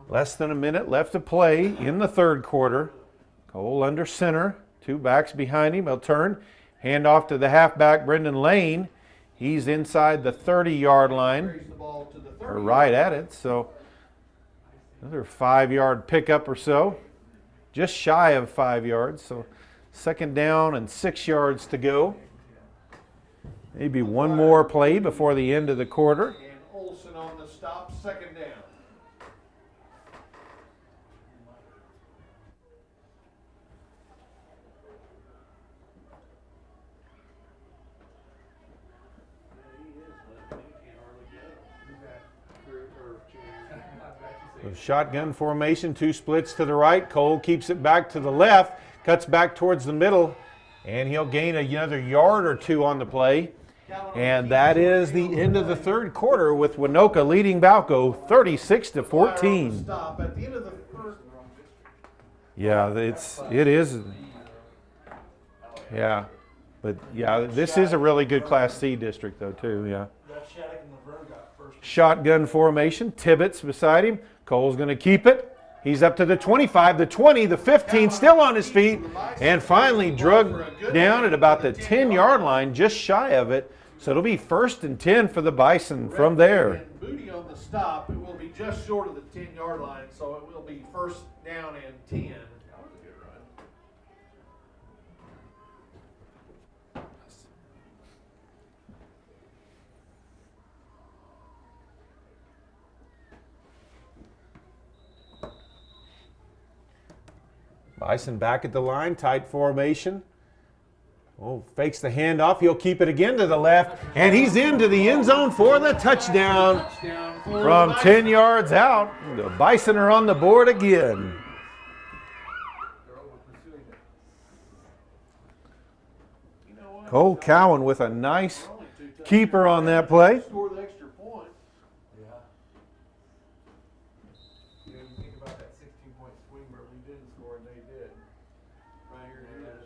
Well,
Less than a minute left to play in the third quarter. Cole under center. Two backs behind him. He'll turn. Hand off to the halfback, Brendan Lane. He's inside the 30-yard line.
carries the ball to the 30.
Or right at it. So another 5-yard pickup or so. Just shy of 5 yards. So second down and 6 yards to go. Maybe one more play before the end of the quarter.
And Olsen on the stop, second down.
So shotgun formation, two splits to the right. Cole keeps it back to the left, cuts back towards the middle, and he'll gain another yard or two on the play. And that is the end of the third quarter with Waynoka leading Balko 36-14.
Stop at the end of the first.
Yeah, it is. Yeah, but yeah, this is a really good Class C district though too. Yeah.
That Shattuck and Laverne got first.
Shotgun formation. Tibbetts beside him. Cole's going to keep it. He's up to the 25, the 20, the 15, still on his feet, and finally drugged down at about the 10-yard line, just shy of it. So it'll be 1st and 10 for the Bison from there.
And Booty on the stop, it will be just short of the 10-yard line, so it will be 1st down and 10. That was a good run.
Bison back at the line, tight formation. Oh, fakes the handoff. He'll keep it again to the left, and he's into the end zone for the touchdown from 10 yards out. The Bison are on the board again. Cole Cowan with a nice keeper on that play.
Score the extra point.
Yeah. You know, you think about that 16-point swing where we didn't score and they did.
Right here,
And
it is.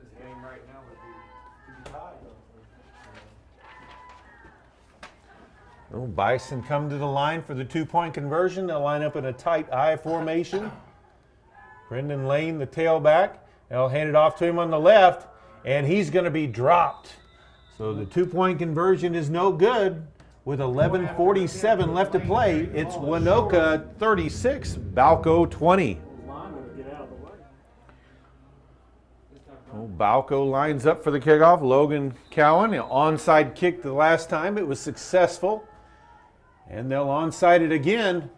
this game right now would be tied.
Oh, Bison come to the line for the 2-point conversion. They'll line up in a tight I formation. Brendan Lane, the tailback. They'll hand it off to him on the left, and he's going to be dropped. So the 2-point conversion is no good. With 11:47 left to play, it's Waynoka 36, Balko 20. Oh, Balko lines up for the kickoff. Logan Cowan, an onside kick the last time. It was successful. And they'll onside it again.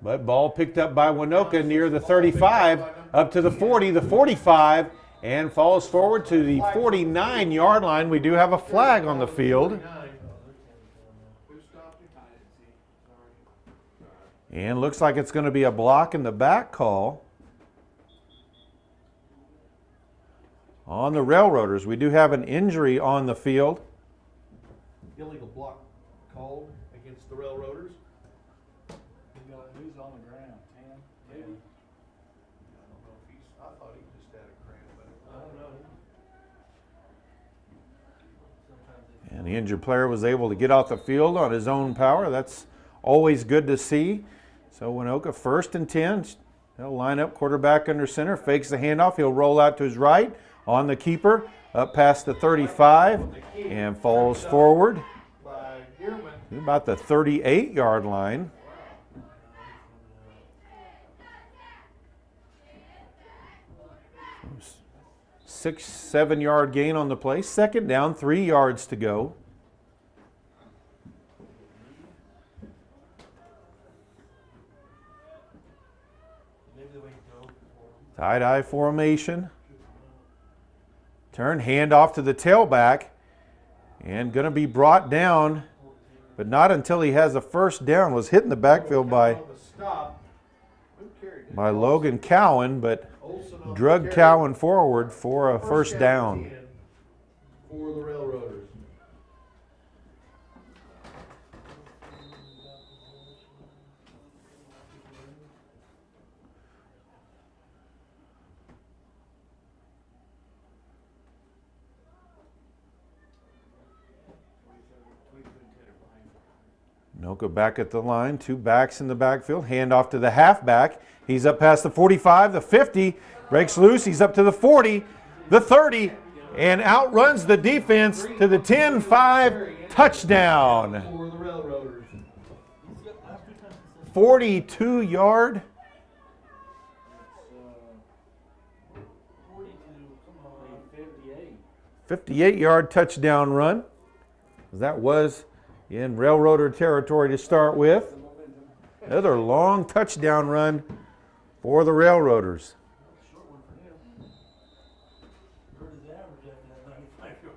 But ball picked up by Waynoka near the 35, up to the 40, the 45, and falls forward to the 49-yard line. We do have a flag on the field.
Who stopped him? I didn't see. Sorry.
And looks like it's going to be a block in the back call on the Railroaders. We do have an injury on the field.
Illegal block called against the Railroaders.
Who's on the ground? 10?
Maybe. I don't know if he's. I thought he just had a cramp, but
I don't know. Sometimes
And the injured player was able to get off the field on his own power. That's always good to see. So Waynoka 1st and 10. He'll line up, quarterback under center, fakes the handoff. He'll roll out to his right on the keeper, up past the 35, and falls forward
by Dearman.
to about the 38-yard line. 6-7 yard gain on the play. Second down, 3 yards to go.
maybe the way to go.
Tight eye formation. Turn, hand off to the tailback. And going to be brought down, but not until he has a first down. Was hit in the backfield by
On the stop. Who carried it?
Logan Cowan, but
Olsen on the
drug
carry.
Cowan forward for a first
and
down.
10 for the Railroaders.
Waynoka back at the line, 2 backs in the backfield, hand off to the halfback. He's up past the 45, the 50, breaks loose, he's up to the 40, the 30, and outruns the defense to the 10-5 touchdown.
For the Railroaders.
42-yard. 58-yard touchdown run. That was in Railroader territory to start with. Another long touchdown run for the Railroaders.
Short one for him. Hurt his average after that 95 yards.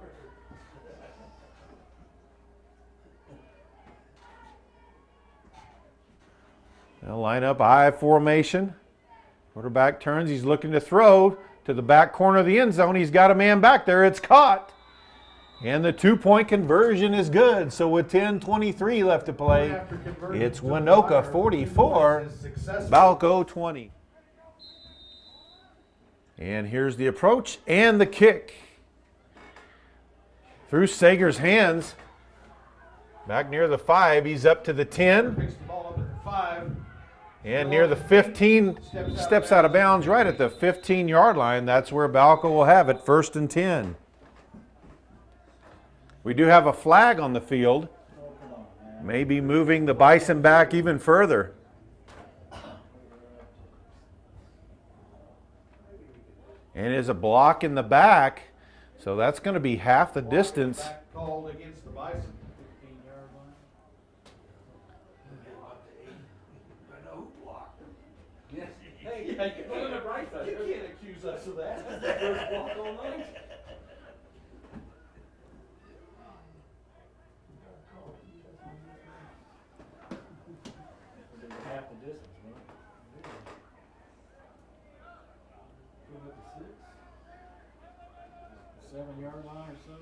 They'll line up I formation. Quarterback turns. He's looking to throw to the back corner of the end zone. He's got a man back there. It's caught. And the 2-point conversion is good. So with 10:23 left to play, it's Waynoka 44, Balko 20. And here's the approach and the kick. Through Sager's hands. Back near the 5. He's up to the 10.
Picks the ball up at the 5.
And near the 15, steps out of bounds right at the 15-yard line. That's where Balko will have it, 1st and 10. We do have a flag on the field. Maybe moving the Bison back even further. And is a block in the back, so that's going to be half the distance.
Back called against the Bison.
15-yard line.
Hey, you can't accuse us of that. That's the first block all night.
Half the distance, man. 7-yard line or so.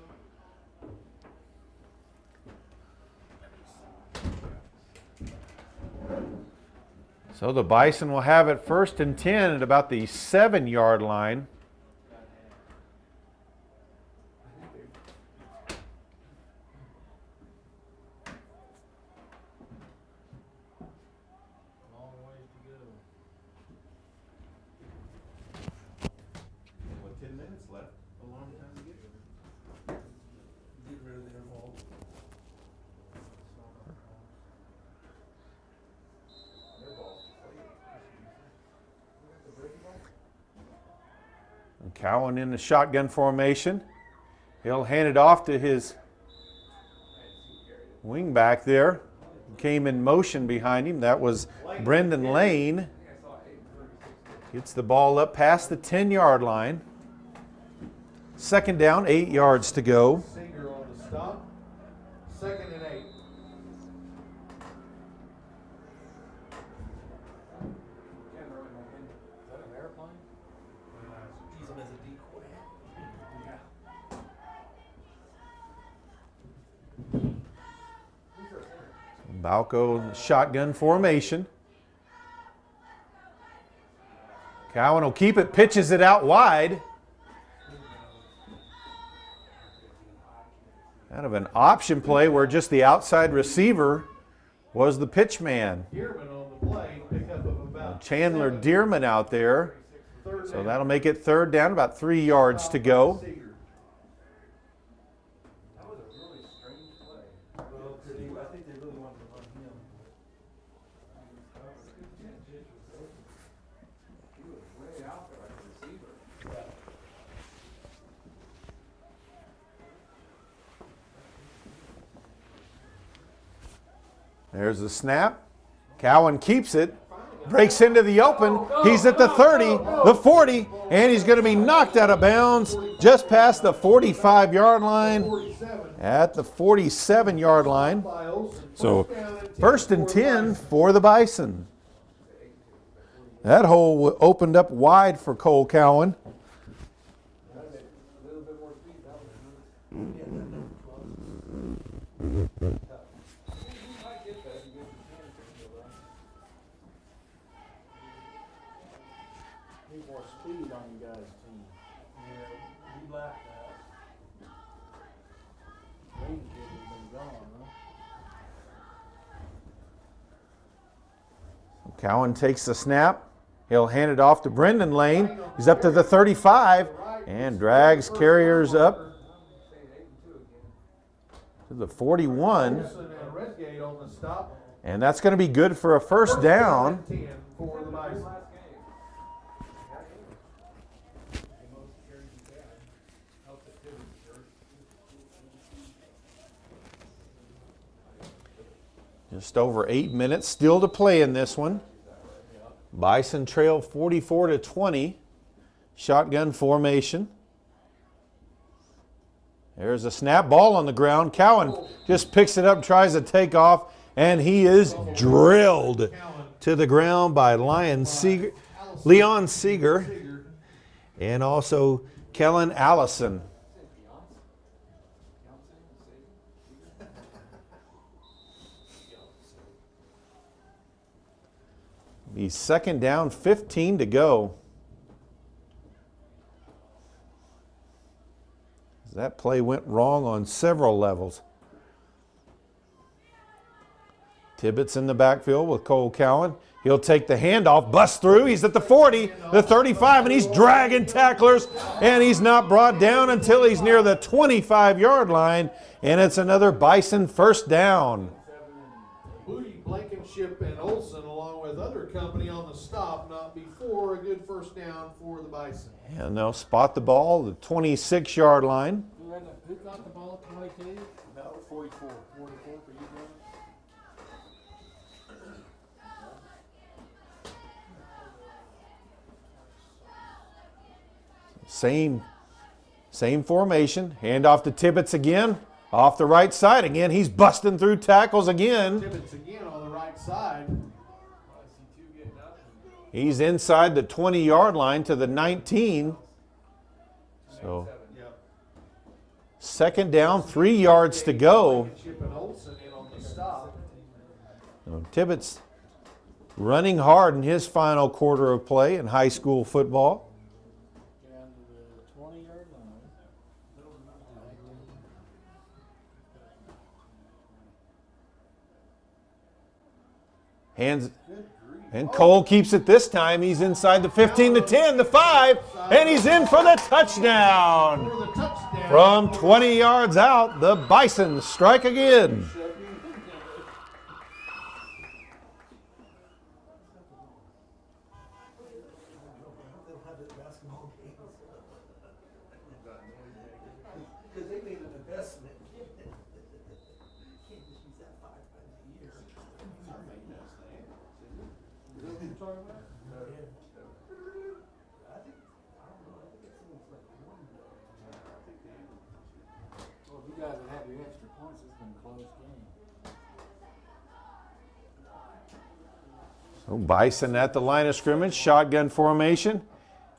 So the Bison will have it 1st and 10 at about the 7-yard line.
Long ways to go.
With 10 minutes left, a long time to get there.
Get rid of their ball.
Cowan in the shotgun formation. He'll hand it off to his wingback there. Came in motion behind him. That was Brendan Lane. Gets the ball up past the 10-yard line. 2nd down, 8 yards to go.
Singer on the stop. 2nd and 8.
Is that an airplane?
Use him as a decoy.
Balko in the shotgun formation. Cowan will keep it, pitches it out wide. Kind of an option play where just the outside receiver was the pitch man.
Dearman on the play. Pickup of about
Chandler
7.
Dearman out there.
3rd
So
down.
that'll make it 3rd down, about 3 yards to go.
Seeger.
That was a really strange play.
Well, I think they really wanted to run him.
He was way out there like a receiver.
There's the snap. Cowan keeps it. Breaks into the open. He's at the 30, the 40, and he's going to be knocked out of bounds just past the 45-yard line
47.
at the 47-yard line.
Miles.
So 1st and 10
for
for the Bison. That hole opened up wide for Cole Cowan.
A little bit more speed, that was good. He might get that. He gets his hands to go right. Need more speed on you guys' team.
Yeah, we lacked that.
Layton kid has been gone, huh?
Cowan takes the snap. He'll hand it off to Brendan Lane. He's up to the 35 and drags carriers up to the 41.
Olsen and Redgate on the stop.
And that's going to be good for a first down.
10 for the Bison.
Just over 8 minutes still to play in this one. Bison trail 44-20. Shotgun formation. There's a snap, ball on the ground. Cowan just picks it up, tries to take off, and he is drilled to the ground by Leon Seeger and also Kellen Allison. The second down, 15 to go. That play went wrong on several levels. Tibbetts in the backfield with Cole Cowan. He'll take the handoff, bust through. He's at the 40, the 35, and he's dragging tacklers, and he's not brought down until he's near the 25-yard line, and it's another Bison first down.
Booty, Blankenship, and Olsen, along with other company on the stop, not before a good first down for the Bison.
And they'll spot the ball, the 26-yard line.
Who got the ball at 22? No, 44. 44 for you, brother?
Same formation. Hand off to Tibbetts again. Off the right side again. He's busting through tackles again.
Tibbetts again on the right side.
He's inside the 20-yard line to the 19. So, second down, 3 yards to go.
Blankenship and Olsen in on the stop.
So Tibbetts running hard in his final quarter of play in high school football.
Down to the 20-yard line.
Hands, and Cole keeps it this time. He's inside the 15, the 10, the 5, and he's in for the touchdown.
For the touchdown.
From 20 yards out, the Bison strike again.
Because they need an investment.
Well, if you guys would have your extra points, it's been a close game.
So Bison at the line of scrimmage, shotgun formation.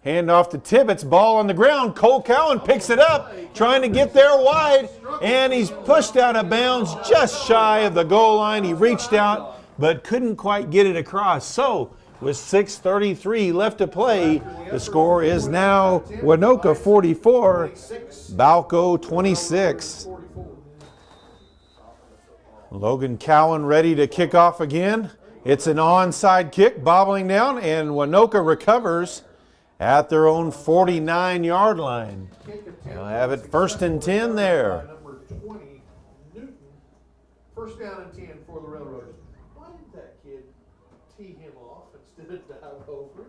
Hand off to Tibbetts, ball on the ground. Cole Cowan picks it up, trying to get there wide, and he's pushed out of bounds just shy of the goal line. He reached out, but couldn't quite get it across. So, with 6:33 left to play, the score is now Waynoka 44, Balko 26. Logan Cowan ready to kick off again. It's an onside kick, bobbling down, and Waynoka recovers at their own 49-yard line. They'll have it first and 10 there.
Number 20, Newton. First down and 10 for the Railroaders. Why didn't that kid tee him off instead of dive over him?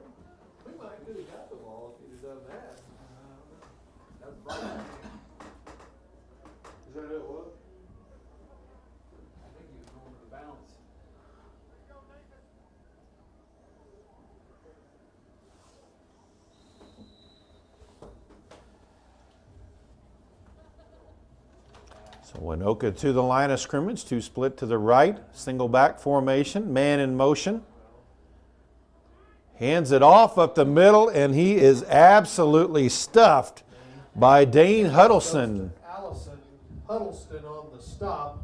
We might could have got the ball if he'd have done that. That's right. Is that who it was?
I think he was going for the bounce.
So Waynoka to the line of scrimmage, two split to the right, single back formation, man in motion. Hands it off up the middle, and he is absolutely stuffed by Dane Huddleston.
Huddleston on the stop.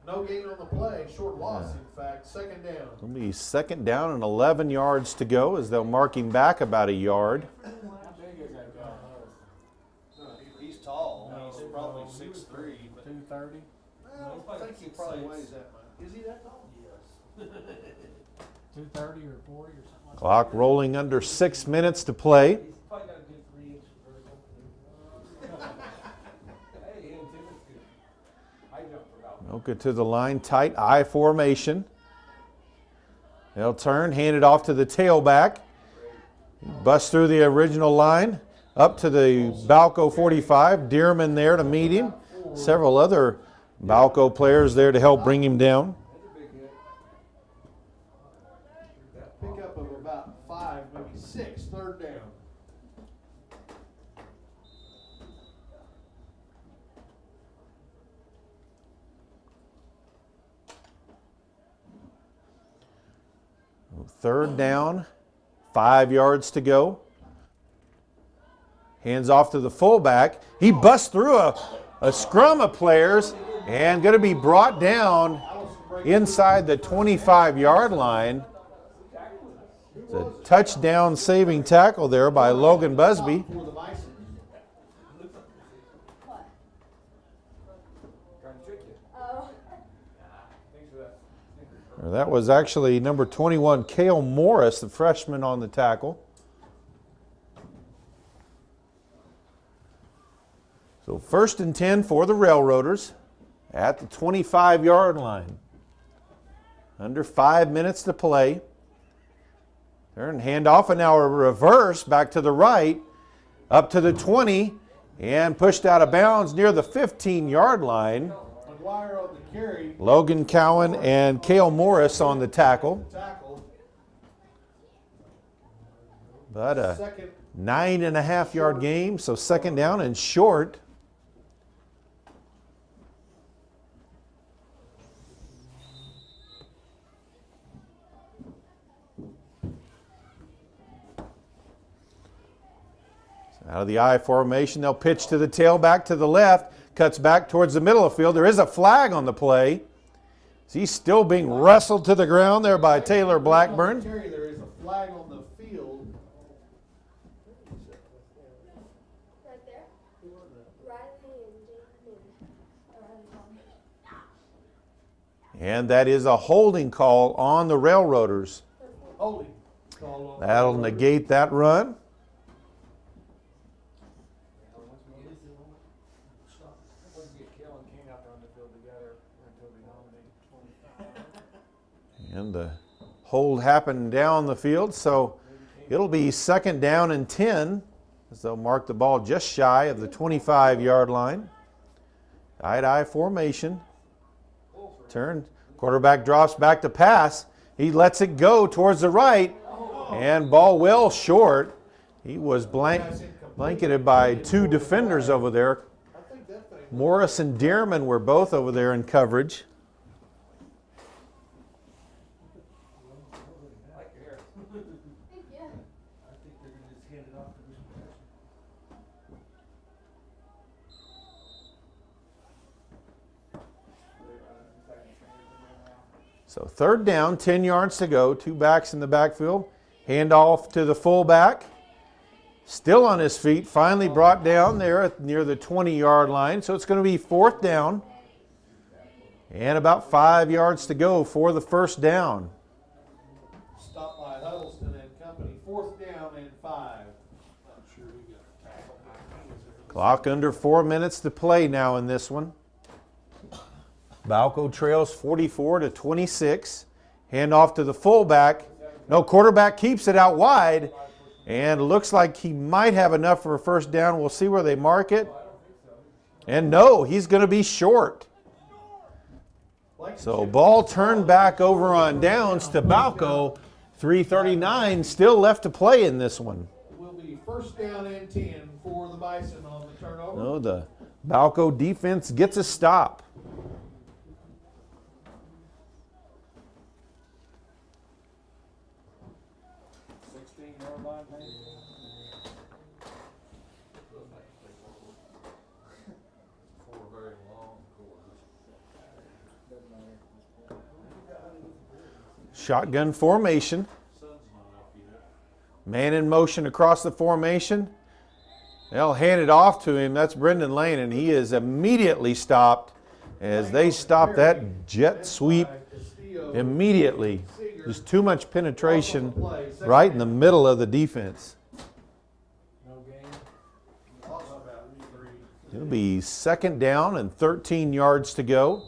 No gain on the play, short loss in fact, second down.
It'll be second down and 11 yards to go as they'll mark him back about a yard.
How big is that guy?
He's tall, he's probably 6'3", but
230?
I think he probably weighs that much. Is he that tall? Yes.
230 or 40 or something like
Clock rolling under 6 minutes to play.
that. He's probably got a good 3 inches vertical.
Hey, Ian Timmons good. I jump for about.
Waynoka to the line, tight I formation. They'll turn, hand it off to the tailback. Bust through the original line, up to the Balko 45. Dearman there to meet him. Several other Balko players there to help bring him down.
That's a big hit.
Pickup of about 5, maybe 6, third down.
Third down, 5 yards to go. Hands off to the fullback. He busts through a scrum of players and going to be brought down inside the 25-yard line. It's a touchdown saving tackle there by Logan Busby.
For the Bison.
Trying to trick you.
Oh.
Thanks for that.
That was actually number 21, Cale Morris, the freshman on the tackle. So 1st and 10 for the Railroaders at the 25-yard line. Under 5 minutes to play. Turn, hand off, and now a reverse back to the right, up to the 20, and pushed out of bounds near the 15-yard line.
McGuire on the carry.
Logan Cowan and Cale Morris on the tackle.
Tackle.
But a
Second.
9.5-yard game, so second down and short. Out of the I formation, they'll pitch to the tailback to the left, cuts back towards the middle of the field. There is a flag on the play. He's still being wrestled to the ground there by Taylor Blackburn.
Carry, there is a flag on the field.
Right there? Riley and
And that is a holding call on the Railroaders.
Holding. Call on.
That'll negate that run.
Once you get Kale and King out there on the field together, until they dominate.
And the hold happened down the field, so it'll be second down and 10 as they'll mark the ball just shy of the 25-yard line. I formation. Turn. Quarterback drops back to pass. He lets it go towards the right, and ball well short. He was blanketed by 2 defenders over there.
I think that thing.
Morris and Dearman were both over there in coverage.
I like your hair.
Yeah.
I think they're going to just hand it off to this person.
So third down, 10 yards to go, 2 backs in the backfield. Hand off to the fullback. Still on his feet, finally brought down there near the 20-yard line. So it's going to be fourth down. And about 5 yards to go for the first down.
Stop by Huddleston and company. Fourth down and 5. Not sure who got tackled.
Clock under 4 minutes to play now in this one. Balko trails 44-26. Hand off to the fullback. No, quarterback keeps it out wide. And looks like he might have enough for a first down. We'll see where they mark it. And no, he's going to be short. So ball turned back over on downs to Balko. 3:39 still left to play in this one.
Will be first down and 10 for the Bison on the turnover.
No, the Balko defense gets a stop.
Four very long quarters.
Shotgun formation.
Sun's not up yet.
Man in motion across the formation. They'll hand it off to him. That's Brendan Lane, and he is immediately stopped as they stop that jet sweep immediately.
Seager
Just too much penetration right in the middle of the defense.
No game.
Lost about 3.
It'll be second down and 13 yards to go.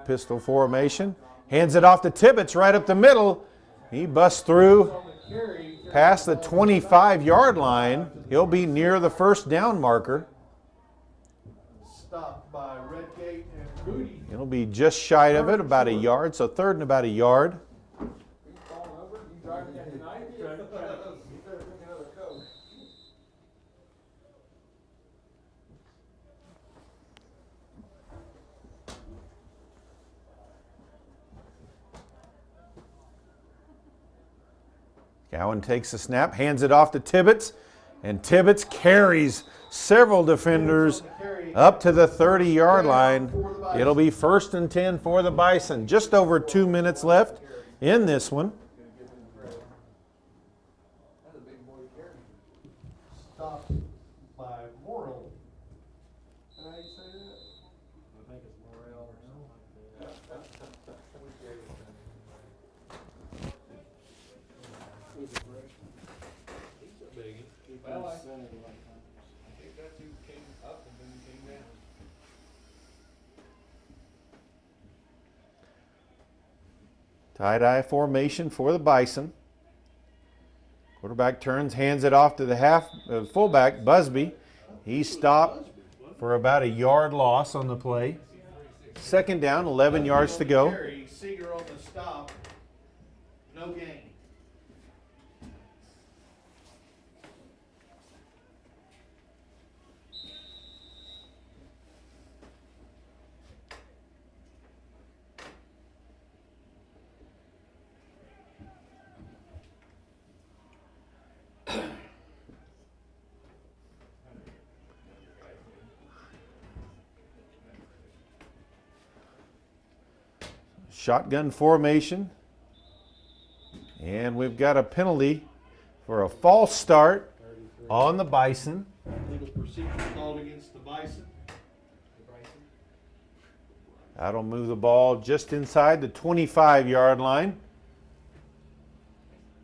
Pistol formation. Hands it off to Tibbetts right up the middle. He busts through past the 25-yard line. He'll be near the first down marker.
Stopped by Redgate and Booty.
It'll be just shy of it, about a yard. So third and about a yard.
You falling over? You driving that tonight? You better drink another Coke.
Cowan takes the snap, hands it off to Tibbetts, and Tibbetts carries several defenders up to the 30-yard line. It'll be first and 10 for the Bison. Just over 2 minutes left in this one.
That's a big boy carry.
Stopped by Morrill. How do you say that?
I think it's Morel or something like that.
He's a biggie.
Well, I think that's who came up and then came down.
Tie-dye formation for the Bison. Quarterback turns, hands it off to the fullback, Busby. He stopped for about a yard loss on the play. Second down, 11 yards to go.
Seeger on the stop. No gain.
Shotgun formation. And we've got a penalty for a false start on the Bison.
Legal procedure called against the Bison.
That'll move the ball just inside the 25-yard line.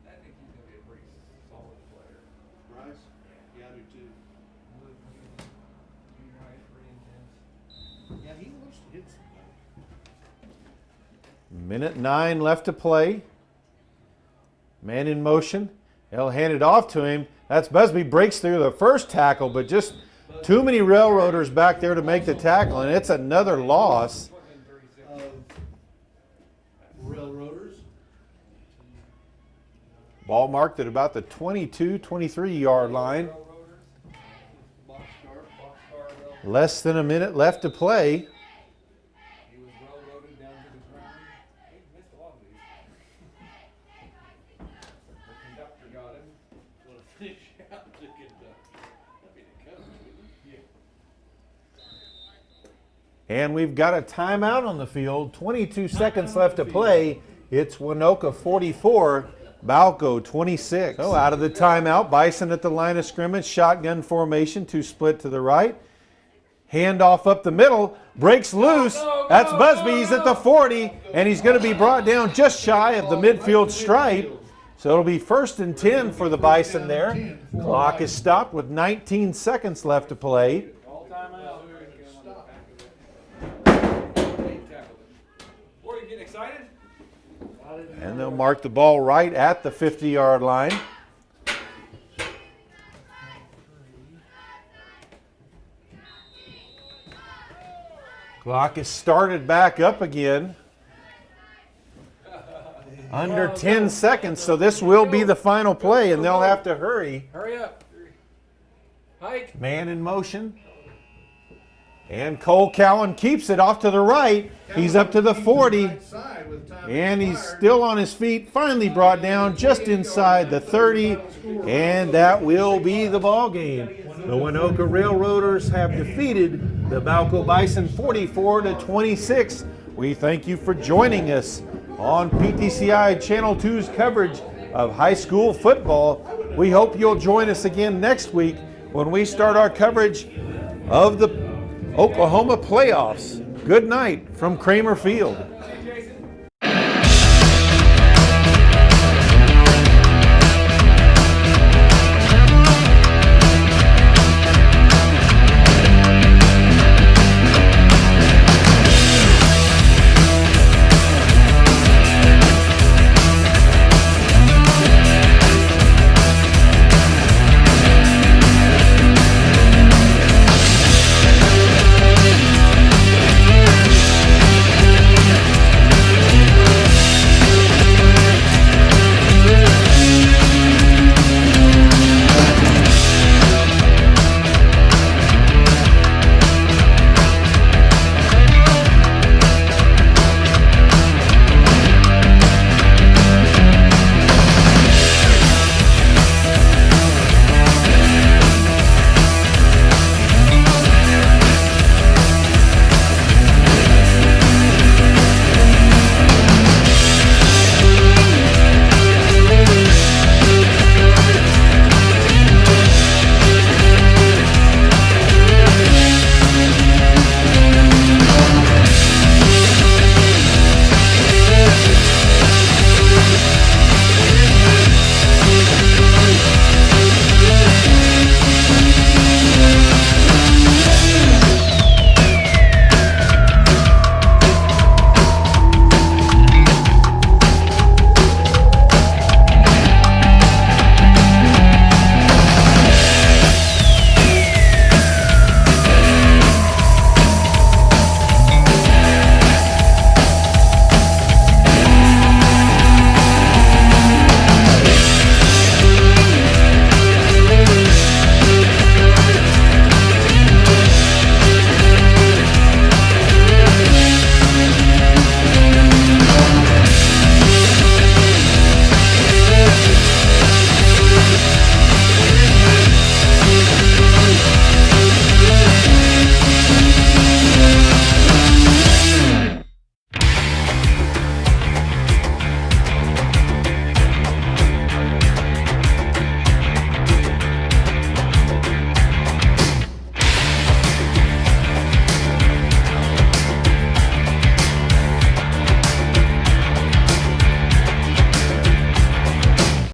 I think he's going to be a pretty solid player.
Bryce? Yeah, I do too.
Junior high, pretty intense.
Yeah, he wants to hit somebody.
Minute 9 left to play. Man in motion. They'll hand it off to him. That's Busby, breaks through the first tackle, but just too many railroaders back there to make the tackle, and it's another loss.
Of Railroaders.
Ball marked at about the 22, 23-yard line.
Boxcar.
Less than a minute left to play.
He was railroaded down to the ground. He missed a lot of these. The conductor got him.
Want to finish out to get the coach. Yeah.
And we've got a timeout on the field. 22 seconds left to play. It's Waynoka 44, Balko 26. So out of the timeout, Bison at the line of scrimmage, shotgun formation, two split to the right. Handoff up the middle, breaks loose. That's Busby. He's at the 40, and he's going to be brought down just shy of the midfield stripe. So it'll be first and 10 for the Bison there. Clock is stopped with 19 seconds left to play.
All time out. Boy, you getting excited?
And they'll mark the ball right at the 50-yard line. Clock is started back up again. Under 10 seconds, so this will be the final play, and they'll have to hurry.
Hurry up. Hike.
Man in motion. And Cole Cowan keeps it off to the right. He's up to the 40. And he's still on his feet. Finally brought down just inside the 30. And that will be the ball game. The Waynoka Railroaders have defeated the Balko Bison 44-26. We thank you for joining us on PTCI Channel 2's coverage of high school football. We hope you'll join us again next week when we start our coverage of the Oklahoma playoffs. Good night from Kramer Field.